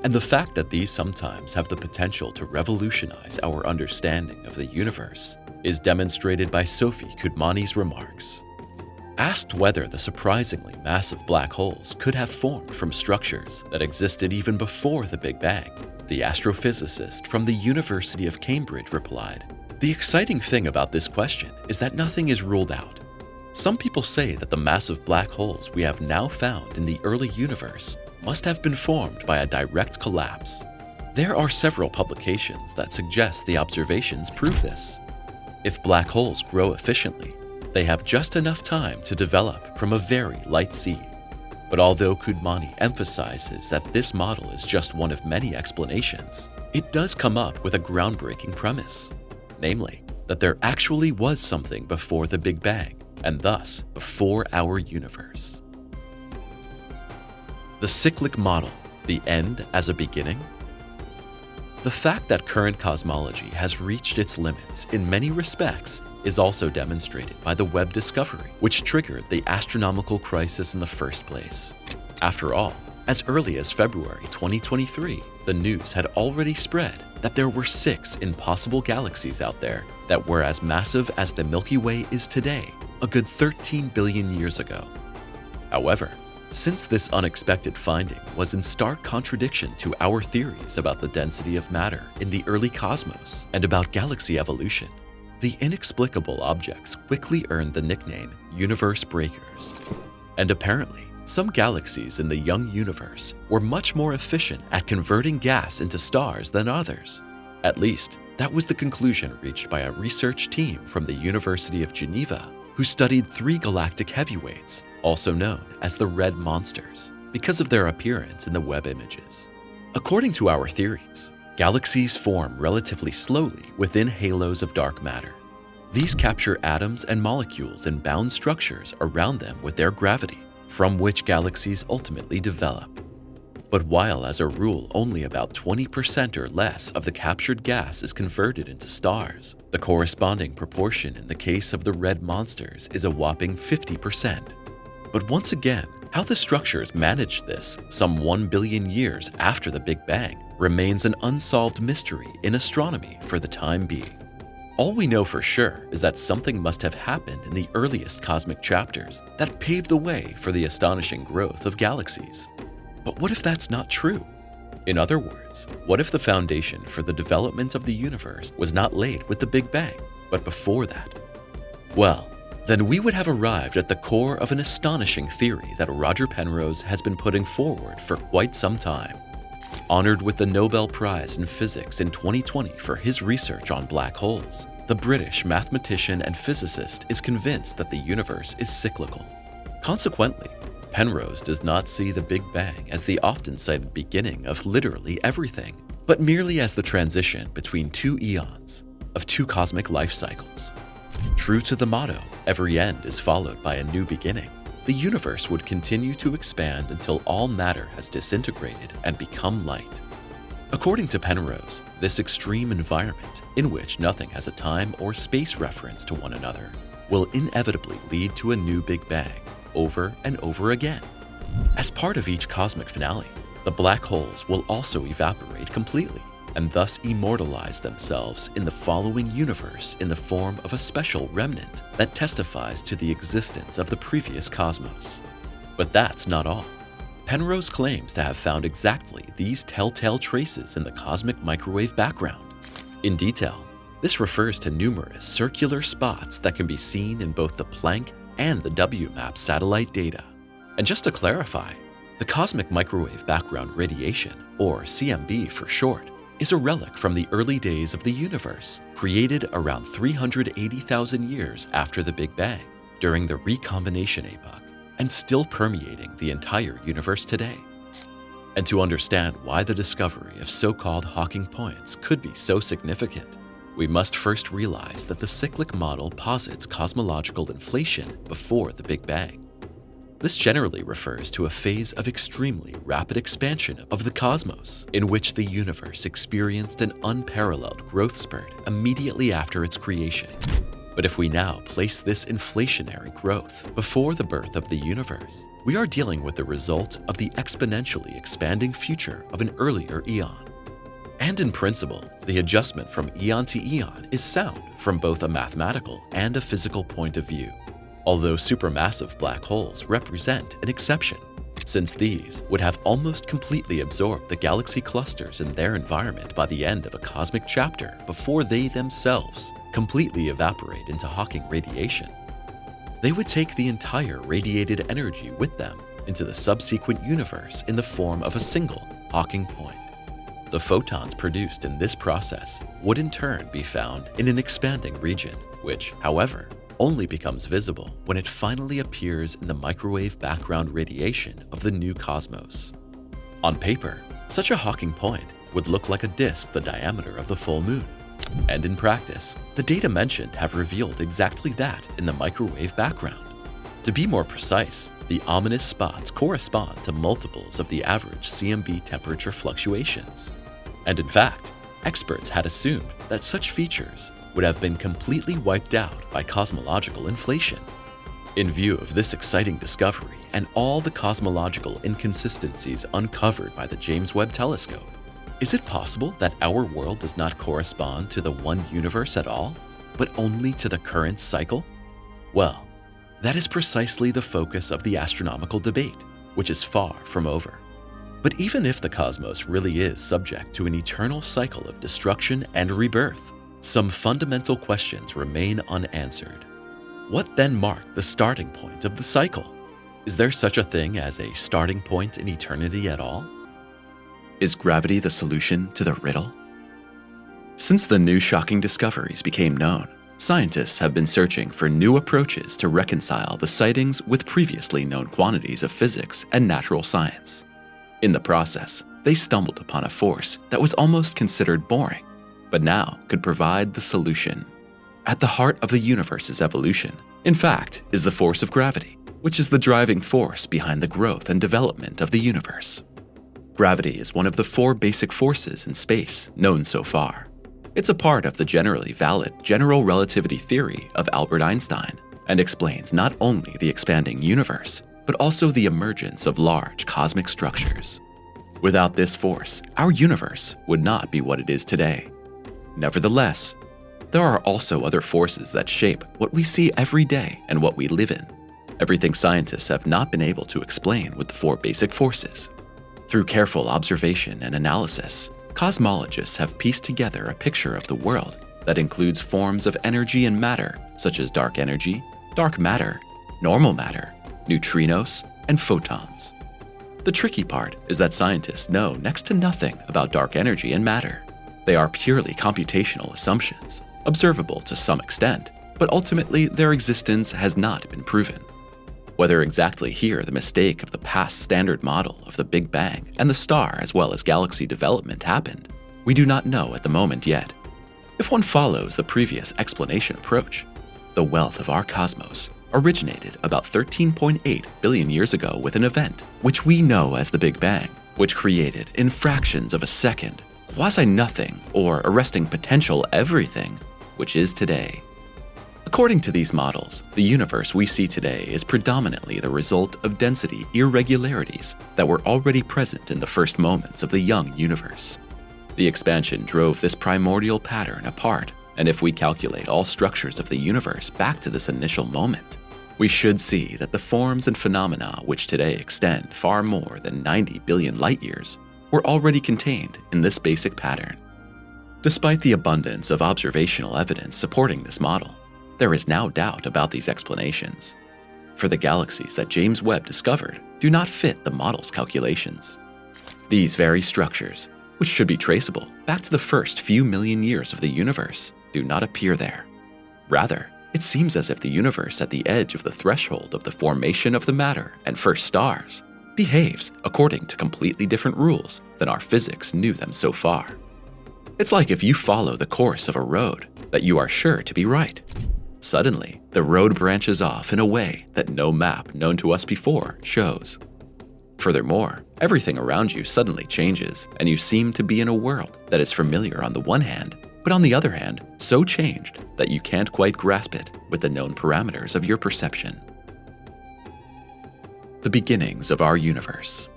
And the fact that these sometimes have the potential to revolutionize our understanding of the universe is demonstrated by Sophie Kudmani's remarks. Asked whether the surprisingly massive black holes could have formed from structures that existed even before the Big Bang, the astrophysicist from the University of Cambridge replied, "The exciting thing about this question is that nothing is ruled out. Some people say that the massive black holes we have now found in the early universe must have been formed by a direct collapse. There are several publications that suggest the observations prove this. If black holes grow efficiently, they have just enough time to develop from a very light seed." But although Kudmani emphasizes that this model is just one of many explanations, it does come up with a groundbreaking premise, namely, that there actually was something before the Big Bang, and thus before our universe. The cyclic model, the end as a beginning? The fact that current cosmology has reached its limits in many respects is also demonstrated by the Webb discovery, which triggered the astronomical crisis in the first place. After all, as early as February 2023, the news had already spread that there were 6 impossible galaxies out there that were as massive as the Milky Way is today, a good 13 billion years ago. However, since this unexpected finding was in stark contradiction to our theories about the density of matter in the early cosmos and about galaxy evolution, the inexplicable objects quickly earned the nickname universe breakers. And apparently, some galaxies in the young universe were much more efficient at converting gas into stars than others. At least, that was the conclusion reached by a research team from the University of Geneva who studied 3 galactic heavyweights, also known as the red monsters, because of their appearance in the Webb images. According to our theories, galaxies form relatively slowly within halos of dark matter. These capture atoms and molecules in bound structures around them with their gravity, from which galaxies ultimately develop. But while as a rule only about 20% or less of the captured gas is converted into stars, the corresponding proportion in the case of the red monsters is a whopping 50%. But once again, how the structures managed this some 1 billion years after the Big Bang remains an unsolved mystery in astronomy for the time being. All we know for sure is that something must have happened in the earliest cosmic chapters that paved the way for the astonishing growth of galaxies. But what if that's not true? In other words, what if the foundation for the development of the universe was not laid with the Big Bang, but before that? Well, then we would have arrived at the core of an astonishing theory that Roger Penrose has been putting forward for quite some time. Honored with the Nobel Prize in Physics in 2020 for his research on black holes, the British mathematician and physicist is convinced that the universe is cyclical. Consequently, Penrose does not see the Big Bang as the often cited beginning of literally everything, but merely as the transition between two eons of two cosmic life cycles. True to the motto, every end is followed by a new beginning, the universe would continue to expand until all matter has disintegrated and become light. According to Penrose, this extreme environment, in which nothing has a time or space reference to one another, will inevitably lead to a new Big Bang, over and over again. As part of each cosmic finale, the black holes will also evaporate completely, and thus immortalize themselves in the following universe in the form of a special remnant that testifies to the existence of the previous cosmos. But that's not all. Penrose claims to have found exactly these telltale traces in the cosmic microwave background. In detail, this refers to numerous circular spots that can be seen in both the Planck and the WMAP satellite data. And just to clarify, the cosmic microwave background radiation, or CMB for short, is a relic from the early days of the universe, created around 380,000 years after the Big Bang, during the recombination epoch, and still permeating the entire universe today. And to understand why the discovery of so-called Hawking points could be so significant, we must first realize that the cyclic model posits cosmological inflation before the Big Bang. This generally refers to a phase of extremely rapid expansion of the cosmos, in which the universe experienced an unparalleled growth spurt immediately after its creation. But if we now place this inflationary growth before the birth of the universe, we are dealing with the result of the exponentially expanding future of an earlier eon. And in principle, the adjustment from eon to eon is sound from both a mathematical and a physical point of view. Although supermassive black holes represent an exception, since these would have almost completely absorbed the galaxy clusters in their environment by the end of a cosmic chapter before they themselves completely evaporate into Hawking radiation. They would take the entire radiated energy with them into the subsequent universe in the form of a single Hawking point. The photons produced in this process would in turn be found in an expanding region, which, however, only becomes visible when it finally appears in the microwave background radiation of the new cosmos. On paper, such a Hawking point would look like a disk the diameter of the full moon. And in practice, the data mentioned have revealed exactly that in the microwave background. To be more precise, the ominous spots correspond to multiples of the average CMB temperature fluctuations. And in fact, experts had assumed that such features would have been completely wiped out by cosmological inflation. In view of this exciting discovery and all the cosmological inconsistencies uncovered by the James Webb Telescope, is it possible that our world does not correspond to the one universe at all, but only to the current cycle? Well, that is precisely the focus of the astronomical debate, which is far from over. But even if the cosmos really is subject to an eternal cycle of destruction and rebirth, some fundamental questions remain unanswered. What then marked the starting point of the cycle? Is there such a thing as a starting point in eternity at all? Is gravity the solution to the riddle? Since the new shocking discoveries became known, scientists have been searching for new approaches to reconcile the sightings with previously known quantities of physics and natural science. In the process, they stumbled upon a force that was almost considered boring, but now could provide the solution. At the heart of the universe's evolution, in fact, is the force of gravity, which is the driving force behind the growth and development of the universe. Gravity is one of the 4 basic forces in space known so far. It's a part of the generally valid general relativity theory of Albert Einstein and explains not only the expanding universe, but also the emergence of large cosmic structures. Without this force, our universe would not be what it is today. Nevertheless, there are also other forces that shape what we see every day and what we live in. Everything scientists have not been able to explain with the 4 basic forces. Through careful observation and analysis, cosmologists have pieced together a picture of the world that includes forms of energy and matter such as dark energy, dark matter, normal matter, neutrinos, and photons. The tricky part is that scientists know next to nothing about dark energy and matter. They are purely computational assumptions, observable to some extent, but ultimately their existence has not been proven. Whether exactly here the mistake of the past standard model of the Big Bang and the star as well as galaxy development happened, we do not know at the moment yet. If one follows the previous explanation approach, the wealth of our cosmos originated about 13.8 billion years ago with an event, which we know as the Big Bang, which created in fractions of a second, quasi-nothing or arresting potential everything, which is today. According to these models, the universe we see today is predominantly the result of density irregularities that were already present in the first moments of the young universe. The expansion drove this primordial pattern apart, and if we calculate all structures of the universe back to this initial moment, we should see that the forms and phenomena which today extend far more than 90 billion light-years were already contained in this basic pattern. Despite the abundance of observational evidence supporting this model, there is now doubt about these explanations. For the galaxies that James Webb discovered do not fit the model's calculations. These very structures, which should be traceable back to the first few million years of the universe, do not appear there. Rather, it seems as if the universe at the edge of the threshold of the formation of the matter and first stars behaves according to completely different rules than our physics knew them so far. It's like if you follow the course of a road that you are sure to be right. Suddenly, the road branches off in a way that no map known to us before shows. Furthermore, everything around you suddenly changes, and you seem to be in a world that is familiar on the one hand, but on the other hand, so changed that you can't quite grasp it with the known parameters of your perception. The beginnings of our universe.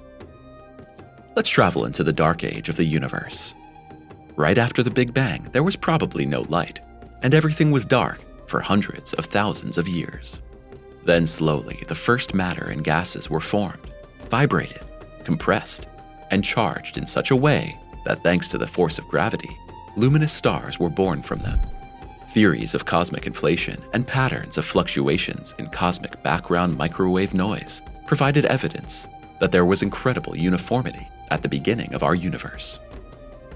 Let's travel into the dark age of the universe. Right after the Big Bang, there was probably no light, and everything was dark for hundreds of thousands of years. Then slowly, the first matter and gases were formed, vibrated, compressed, and charged in such a way that thanks to the force of gravity, luminous stars were born from them. Theories of cosmic inflation and patterns of fluctuations in cosmic background microwave noise provided evidence that there was incredible uniformity at the beginning of our universe.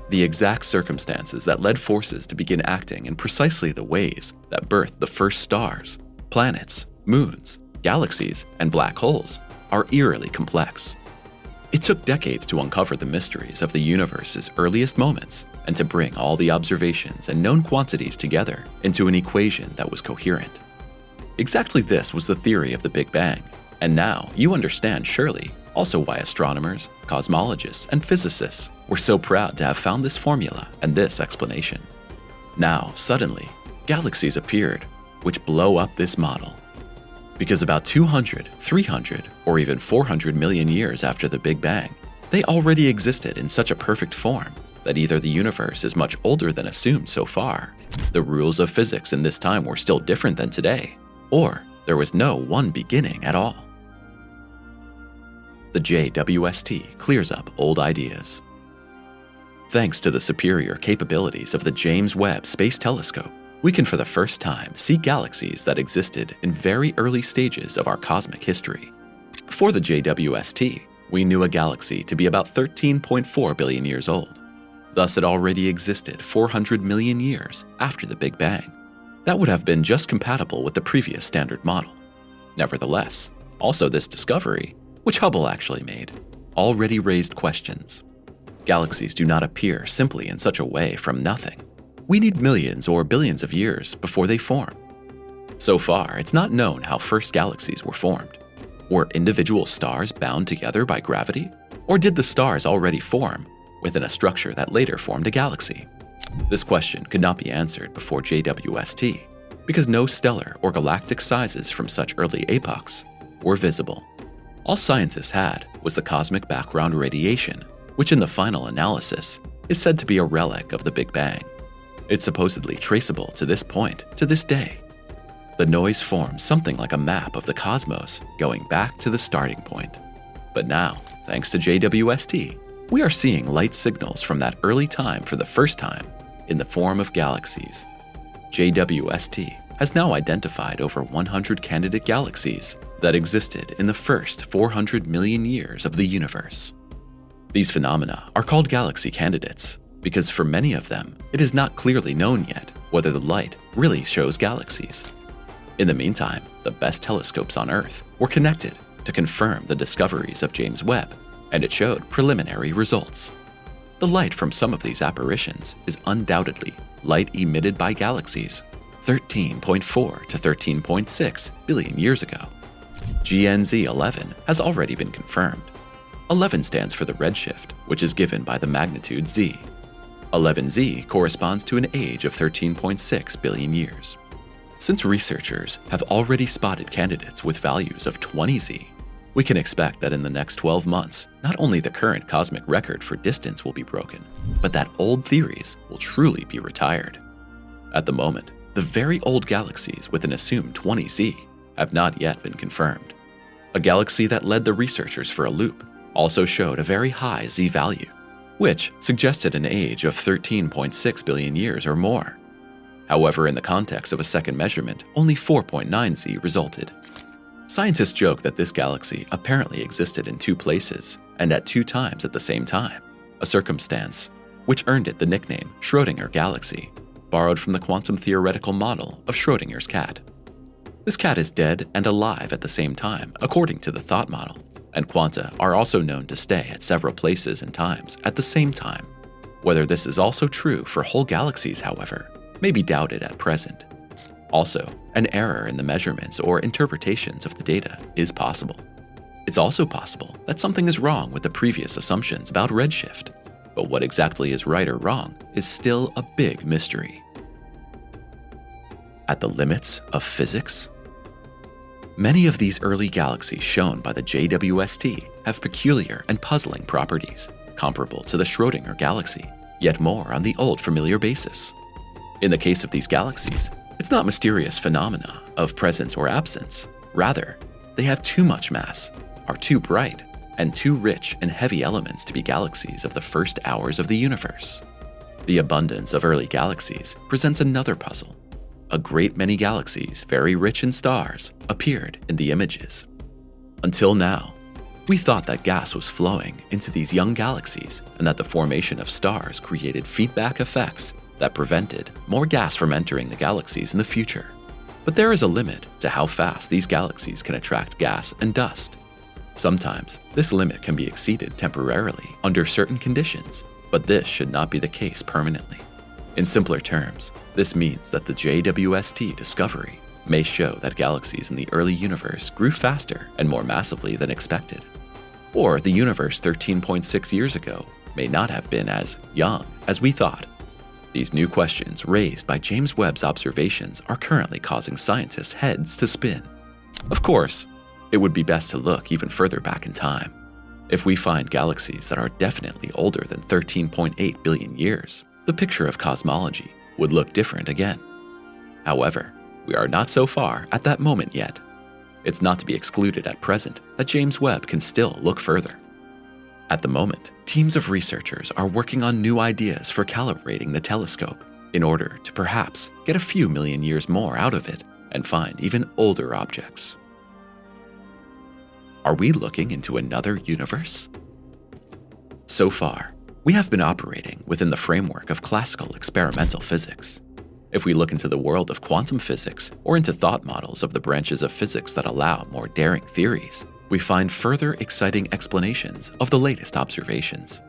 The exact circumstances that led forces to begin acting in precisely the ways that birthed the first stars, planets, moons, galaxies, and black holes are eerily complex. It took decades to uncover the mysteries of the universe's earliest moments and to bring all the observations and known quantities together into an equation that was coherent. Exactly this was the theory of the Big Bang, and now you understand surely also why astronomers, cosmologists, and physicists were so proud to have found this formula and this explanation. Now, suddenly, galaxies appeared, which blow up this model. Because about 200, 300, or even 400 million years after the Big Bang, they already existed in such a perfect form that either the universe is much older than assumed so far, the rules of physics in this time were still different than today, or there was no one beginning at all. The JWST clears up old ideas. Thanks to the superior capabilities of the James Webb Space Telescope, we can for the first time see galaxies that existed in very early stages of our cosmic history. Before the JWST, we knew a galaxy to be about 13.4 billion years old. Thus, it already existed 400 million years after the Big Bang. That would have been just compatible with the previous standard model. Nevertheless, also this discovery, which Hubble actually made, already raised questions. Galaxies do not appear simply in such a way from nothing. We need millions or billions of years before they form. So far, it's not known how first galaxies were formed. Were individual stars bound together by gravity? Or did the stars already form within a structure that later formed a galaxy? This question could not be answered before JWST, because no stellar or galactic sizes from such early epochs were visible. All scientists had was the cosmic background radiation, which in the final analysis is said to be a relic of the Big Bang. It's supposedly traceable to this point to this day. The noise forms something like a map of the cosmos going back to the starting point. But now, thanks to JWST, we are seeing light signals from that early time for the first time in the form of galaxies. JWST has now identified over 100 candidate galaxies that existed in the first 400 million years of the universe. These phenomena are called galaxy candidates because for many of them, it is not clearly known yet whether the light really shows galaxies. In the meantime, the best telescopes on Earth were connected to confirm the discoveries of James Webb, and it showed preliminary results. The light from some of these apparitions is undoubtedly light emitted by galaxies 13.4 to 13.6 billion years ago. GNZ 11 has already been confirmed. 11 stands for the redshift, which is given by the magnitude Z. 11Z corresponds to an age of 13.6 billion years. Since researchers have already spotted candidates with values of 20Z, we can expect that in the next 12 months, not only the current cosmic record for distance will be broken, but that old theories will truly be retired. At the moment, the very old galaxies with an assumed 20Z have not yet been confirmed. A galaxy that led the researchers for a loop also showed a very high Z value, which suggested an age of 13.6 billion years or more. However, in the context of a second measurement, only 4.9Z resulted. Scientists joke that this galaxy apparently existed in two places and at two times at the same time, a circumstance which earned it the nickname Schrödinger galaxy, borrowed from the quantum theoretical model of Schrödinger's cat. This cat is dead and alive at the same time, according to the thought model, and quanta are also known to stay at several places and times at the same time. Whether this is also true for whole galaxies, however, may be doubted at present. Also, an error in the measurements or interpretations of the data is possible. It's also possible that something is wrong with the previous assumptions about redshift, but what exactly is right or wrong is still a big mystery. At the limits of physics? Many of these early galaxies shown by the JWST have peculiar and puzzling properties, comparable to the Schrödinger galaxy, yet more on the old familiar basis. In the case of these galaxies, it's not mysterious phenomena of presence or absence. Rather, they have too much mass, are too bright, and too rich and heavy elements to be galaxies of the first hours of the universe. The abundance of early galaxies presents another puzzle. A great many galaxies, very rich in stars, appeared in the images. Until now, we thought that gas was flowing into these young galaxies and that the formation of stars created feedback effects that prevented more gas from entering the galaxies in the future. But there is a limit to how fast these galaxies can attract gas and dust. Sometimes, this limit can be exceeded temporarily under certain conditions, but this should not be the case permanently. In simpler terms, this means that the JWST discovery may show that galaxies in the early universe grew faster and more massively than expected. Or the universe 13.6 years ago may not have been as young as we thought. These new questions raised by James Webb's observations are currently causing scientists' heads to spin. Of course, it would be best to look even further back in time. If we find galaxies that are definitely older than 13.8 billion years, the picture of cosmology would look different again. However, we are not so far at that moment yet. It's not to be excluded at present that James Webb can still look further. At the moment, teams of researchers are working on new ideas for calibrating the telescope in order to perhaps get a few million years more out of it and find even older objects. Are we looking into another universe? So far, we have been operating within the framework of classical experimental physics. If we look into the world of quantum physics or into thought models of the branches of physics that allow more daring theories, we find further exciting explanations of the latest observations.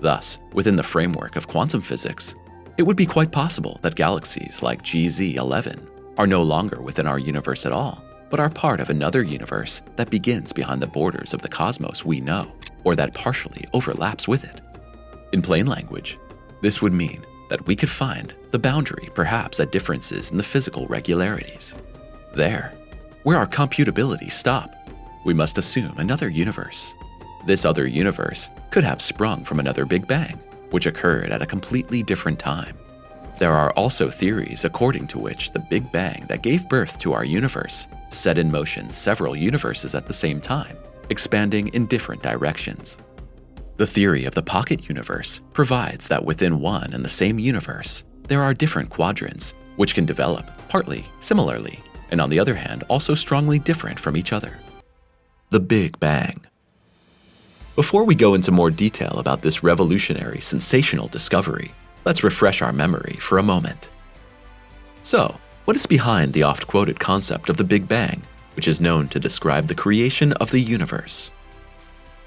Thus, within the framework of quantum physics, it would be quite possible that galaxies like GZ11 are no longer within our universe at all, but are part of another universe that begins behind the borders of the cosmos we know, or that partially overlaps with it. In plain language, this would mean that we could find the boundary perhaps at differences in the physical regularities. There, where our computabilities stop, we must assume another universe. This other universe could have sprung from another Big Bang, which occurred at a completely different time. There are also theories according to which the Big Bang that gave birth to our universe set in motion several universes at the same time, expanding in different directions. The theory of the pocket universe provides that within one and the same universe, there are different quadrants, which can develop partly similarly, and on the other hand, also strongly different from each other. The Big Bang. Before we go into more detail about this revolutionary, sensational discovery, let's refresh our memory for a moment. So, what is behind the oft-quoted concept of the Big Bang, which is known to describe the creation of the universe?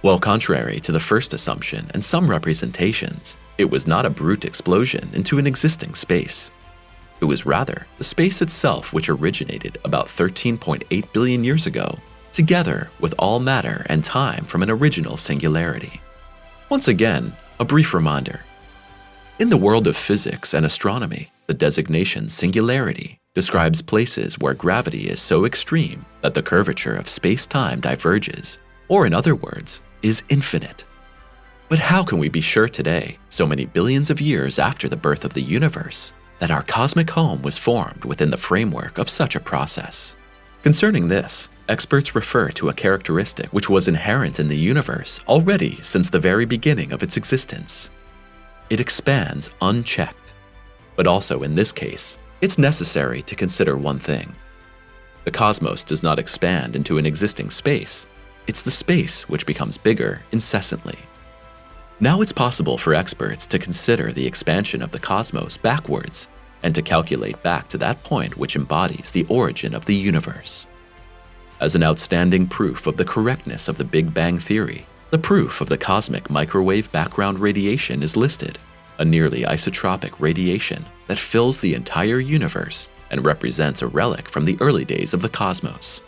Well, contrary to the first assumption and some representations, it was not a brute explosion into an existing space. It was rather the space itself which originated about 13.8 billion years ago, together with all matter and time from an original singularity. Once again, a brief reminder. In the world of physics and astronomy, the designation singularity describes places where gravity is so extreme that the curvature of space-time diverges, or in other words, is infinite. But how can we be sure today, so many billions of years after the birth of the universe, that our cosmic home was formed within the framework of such a process? Concerning this, experts refer to a characteristic which was inherent in the universe already since the very beginning of its existence. It expands unchecked. But also in this case, it's necessary to consider one thing. The cosmos does not expand into an existing space. It's the space which becomes bigger incessantly. Now it's possible for experts to consider the expansion of the cosmos backwards and to calculate back to that point which embodies the origin of the universe. As an outstanding proof of the correctness of the Big Bang theory, the proof of the cosmic microwave background radiation is listed, a nearly isotropic radiation that fills the entire universe and represents a relic from the early days of the cosmos.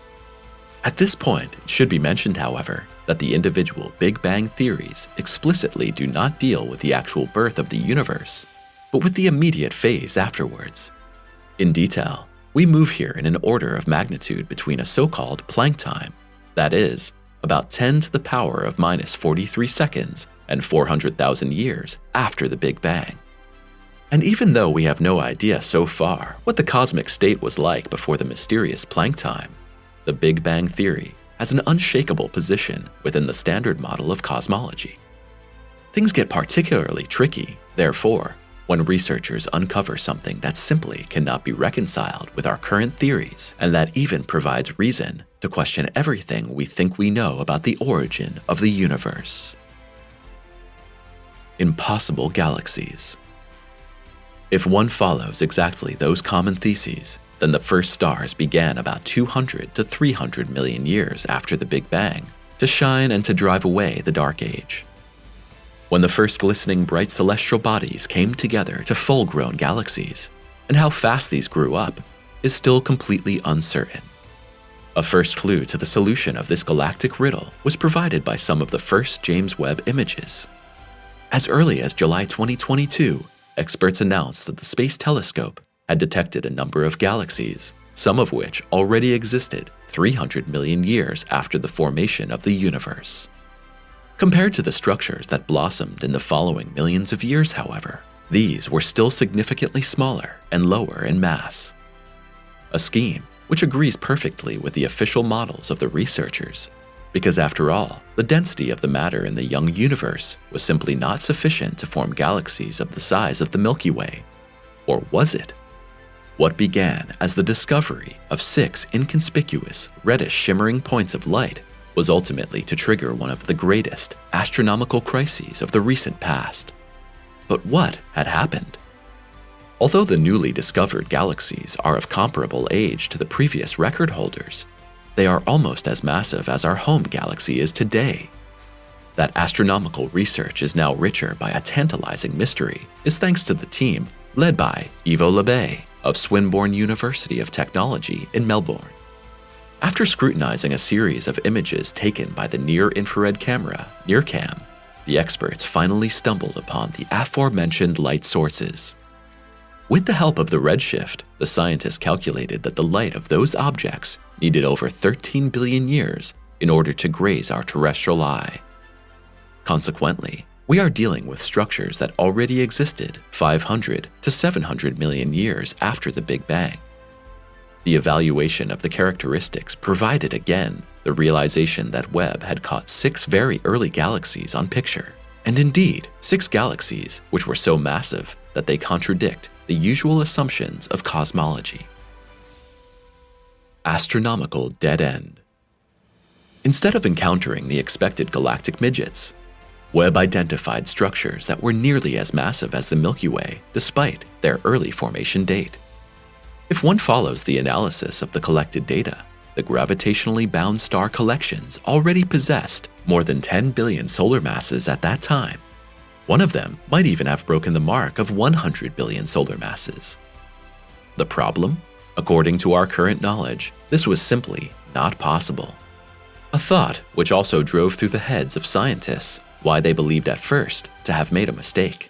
At this point, it should be mentioned, however, that the individual Big Bang theories explicitly do not deal with the actual birth of the universe, but with the immediate phase afterwards. In detail, we move here in an order of magnitude between a so-called Planck time, that is, about 10 to the power of minus 43 seconds and 400,000 years after the Big Bang. And even though we have no idea so far what the cosmic state was like before the mysterious Planck time, the Big Bang theory has an unshakable position within the standard model of cosmology. Things get particularly tricky, therefore, when researchers uncover something that simply cannot be reconciled with our current theories and that even provides reason to question everything we think we know about the origin of the universe. Impossible galaxies. If one follows exactly those common theses, then the first stars began about 200 to 300 million years after the Big Bang to shine and to drive away the Dark Age. When the first glistening bright celestial bodies came together to full-grown galaxies, and how fast these grew up, is still completely uncertain. A first clue to the solution of this galactic riddle was provided by some of the first James Webb images. As early as July 2022, experts announced that the Space Telescope had detected a number of galaxies, some of which already existed 300 million years after the formation of the universe. Compared to the structures that blossomed in the following millions of years, however, these were still significantly smaller and lower in mass. A scheme which agrees perfectly with the official models of the researchers, because after all, the density of the matter in the young universe was simply not sufficient to form galaxies of the size of the Milky Way. Or was it? What began as the discovery of 6 inconspicuous, reddish shimmering points of light was ultimately to trigger one of the greatest astronomical crises of the recent past. But what had happened? Although the newly discovered galaxies are of comparable age to the previous record holders, they are almost as massive as our home galaxy is today. That astronomical research is now richer by a tantalizing mystery is thanks to the team led by Ivo Lebay of Swinburne University of Technology in Melbourne. After scrutinizing a series of images taken by the near-infrared camera, NIRCam, the experts finally stumbled upon the aforementioned light sources. With the help of the redshift, the scientists calculated that the light of those objects needed over 13 billion years in order to graze our terrestrial eye. Consequently, we are dealing with structures that already existed 500 to 700 million years after the Big Bang. The evaluation of the characteristics provided again the realization that Webb had caught 6 very early galaxies on picture, and indeed 6 galaxies which were so massive that they contradict the usual assumptions of cosmology. Astronomical dead end. Instead of encountering the expected galactic midgets, Webb identified structures that were nearly as massive as the Milky Way despite their early formation date. If one follows the analysis of the collected data, the gravitationally bound star collections already possessed more than 10 billion solar masses at that time. One of them might even have broken the mark of 100 billion solar masses. The problem? According to our current knowledge, this was simply not possible. A thought which also drove through the heads of scientists why they believed at first to have made a mistake.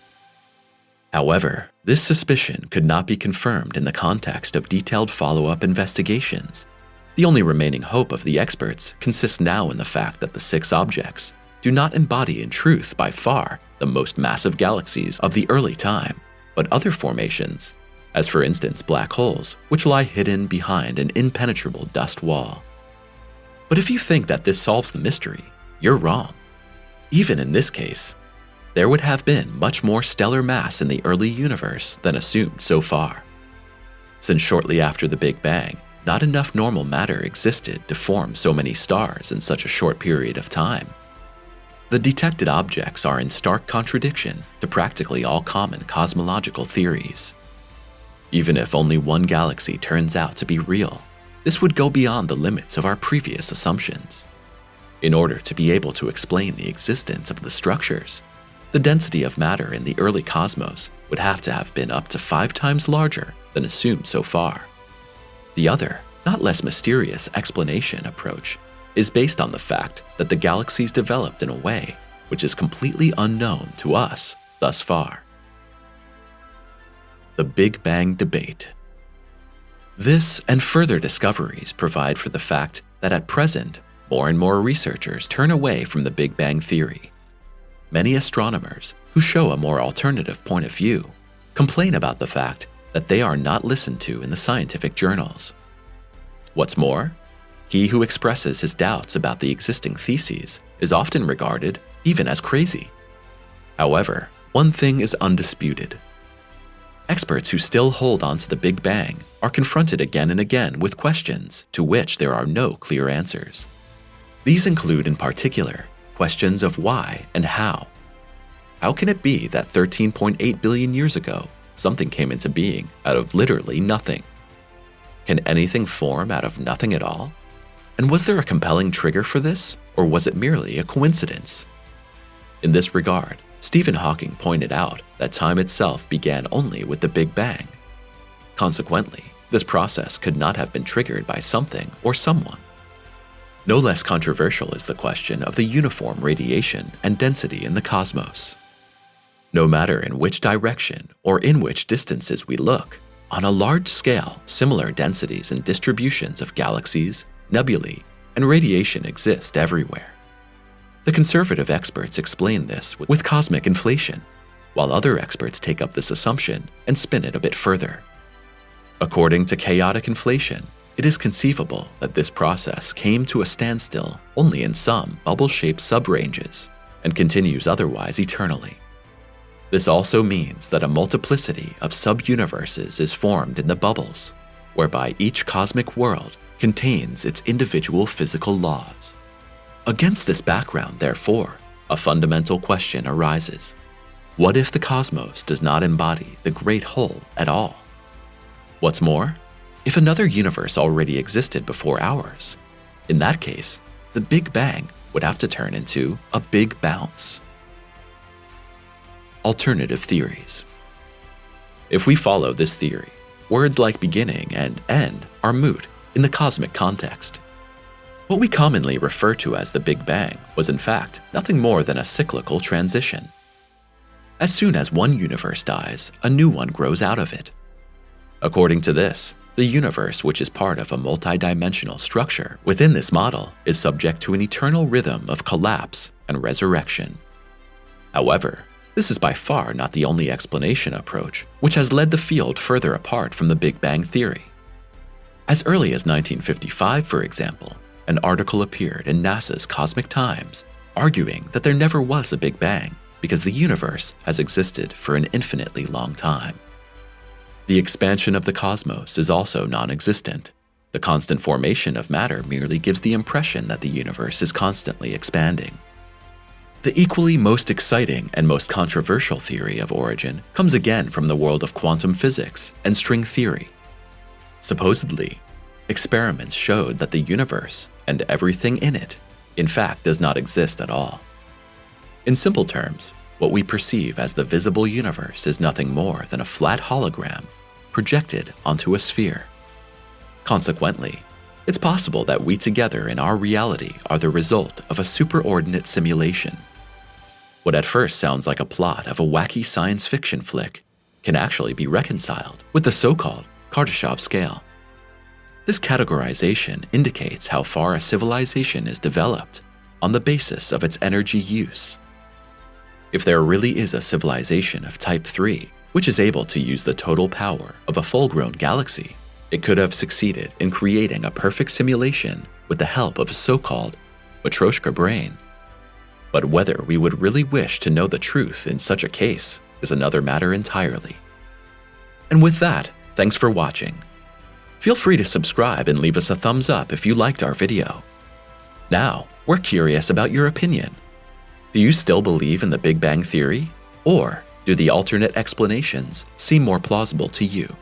However, this suspicion could not be confirmed in the context of detailed follow-up investigations. The only remaining hope of the experts consists now in the fact that the 6 objects do not embody in truth by far the most massive galaxies of the early time, but other formations, as for instance black holes, which lie hidden behind an impenetrable dust wall. But if you think that this solves the mystery, you're wrong. Even in this case, there would have been much more stellar mass in the early universe than assumed so far. Since shortly after the Big Bang, not enough normal matter existed to form so many stars in such a short period of time. The detected objects are in stark contradiction to practically all common cosmological theories. Even if only one galaxy turns out to be real, this would go beyond the limits of our previous assumptions. In order to be able to explain the existence of the structures, the density of matter in the early cosmos would have to have been up to 5 times larger than assumed so far. The other, not less mysterious explanation approach is based on the fact that the galaxies developed in a way which is completely unknown to us thus far. The Big Bang debate. This and further discoveries provide for the fact that at present, more and more researchers turn away from the Big Bang theory. Many astronomers who show a more alternative point of view complain about the fact that they are not listened to in the scientific journals. What's more, he who expresses his doubts about the existing theses is often regarded even as crazy. However, one thing is undisputed. Experts who still hold on to the Big Bang are confronted again and again with questions to which there are no clear answers. These include, in particular, questions of why and how. How can it be that 13.8 billion years ago, something came into being out of literally nothing? Can anything form out of nothing at all? And was there a compelling trigger for this, or was it merely a coincidence? In this regard, Stephen Hawking pointed out that time itself began only with the Big Bang. Consequently, this process could not have been triggered by something or someone. No less controversial is the question of the uniform radiation and density in the cosmos. No matter in which direction or in which distances we look, on a large scale, similar densities and distributions of galaxies, nebulae, and radiation exist everywhere. The conservative experts explain this with cosmic inflation, while other experts take up this assumption and spin it a bit further. According to chaotic inflation, it is conceivable that this process came to a standstill only in some bubble-shaped subranges and continues otherwise eternally. This also means that a multiplicity of sub-universes is formed in the bubbles, whereby each cosmic world contains its individual physical laws. Against this background, therefore, a fundamental question arises. What if the cosmos does not embody the great whole at all? What's more, if another universe already existed before ours, in that case, the Big Bang would have to turn into a big bounce. Alternative theories. If we follow this theory, words like beginning and end are moot in the cosmic context. What we commonly refer to as the Big Bang was in fact nothing more than a cyclical transition. As soon as one universe dies, a new one grows out of it. According to this, the universe, which is part of a multidimensional structure within this model, is subject to an eternal rhythm of collapse and resurrection. However, this is by far not the only explanation approach which has led the field further apart from the Big Bang theory. As early as 1955, for example, an article appeared in NASA's Cosmic Times arguing that there never was a Big Bang because the universe has existed for an infinitely long time. The expansion of the cosmos is also non-existent. The constant formation of matter merely gives the impression that the universe is constantly expanding. The equally most exciting and most controversial theory of origin comes again from the world of quantum physics and string theory. Supposedly, experiments showed that the universe and everything in it, in fact, does not exist at all. In simple terms, what we perceive as the visible universe is nothing more than a flat hologram projected onto a sphere. Consequently, it's possible that we together in our reality are the result of a superordinate simulation. What at first sounds like a plot of a wacky science fiction flick can actually be reconciled with the so-called Kardashev scale. This categorization indicates how far a civilization is developed on the basis of its energy use. If there really is a civilization of Type 3, which is able to use the total power of a full-grown galaxy, it could have succeeded in creating a perfect simulation with the help of a so-called Matryoshka brain. But whether we would really wish to know the truth in such a case is another matter entirely. And with that, thanks for watching. Feel free to subscribe and leave us a thumbs up if you liked our video. Now, we're curious about your opinion. Do you still believe in the Big Bang Theory? Or do the alternate explanations seem more plausible to you?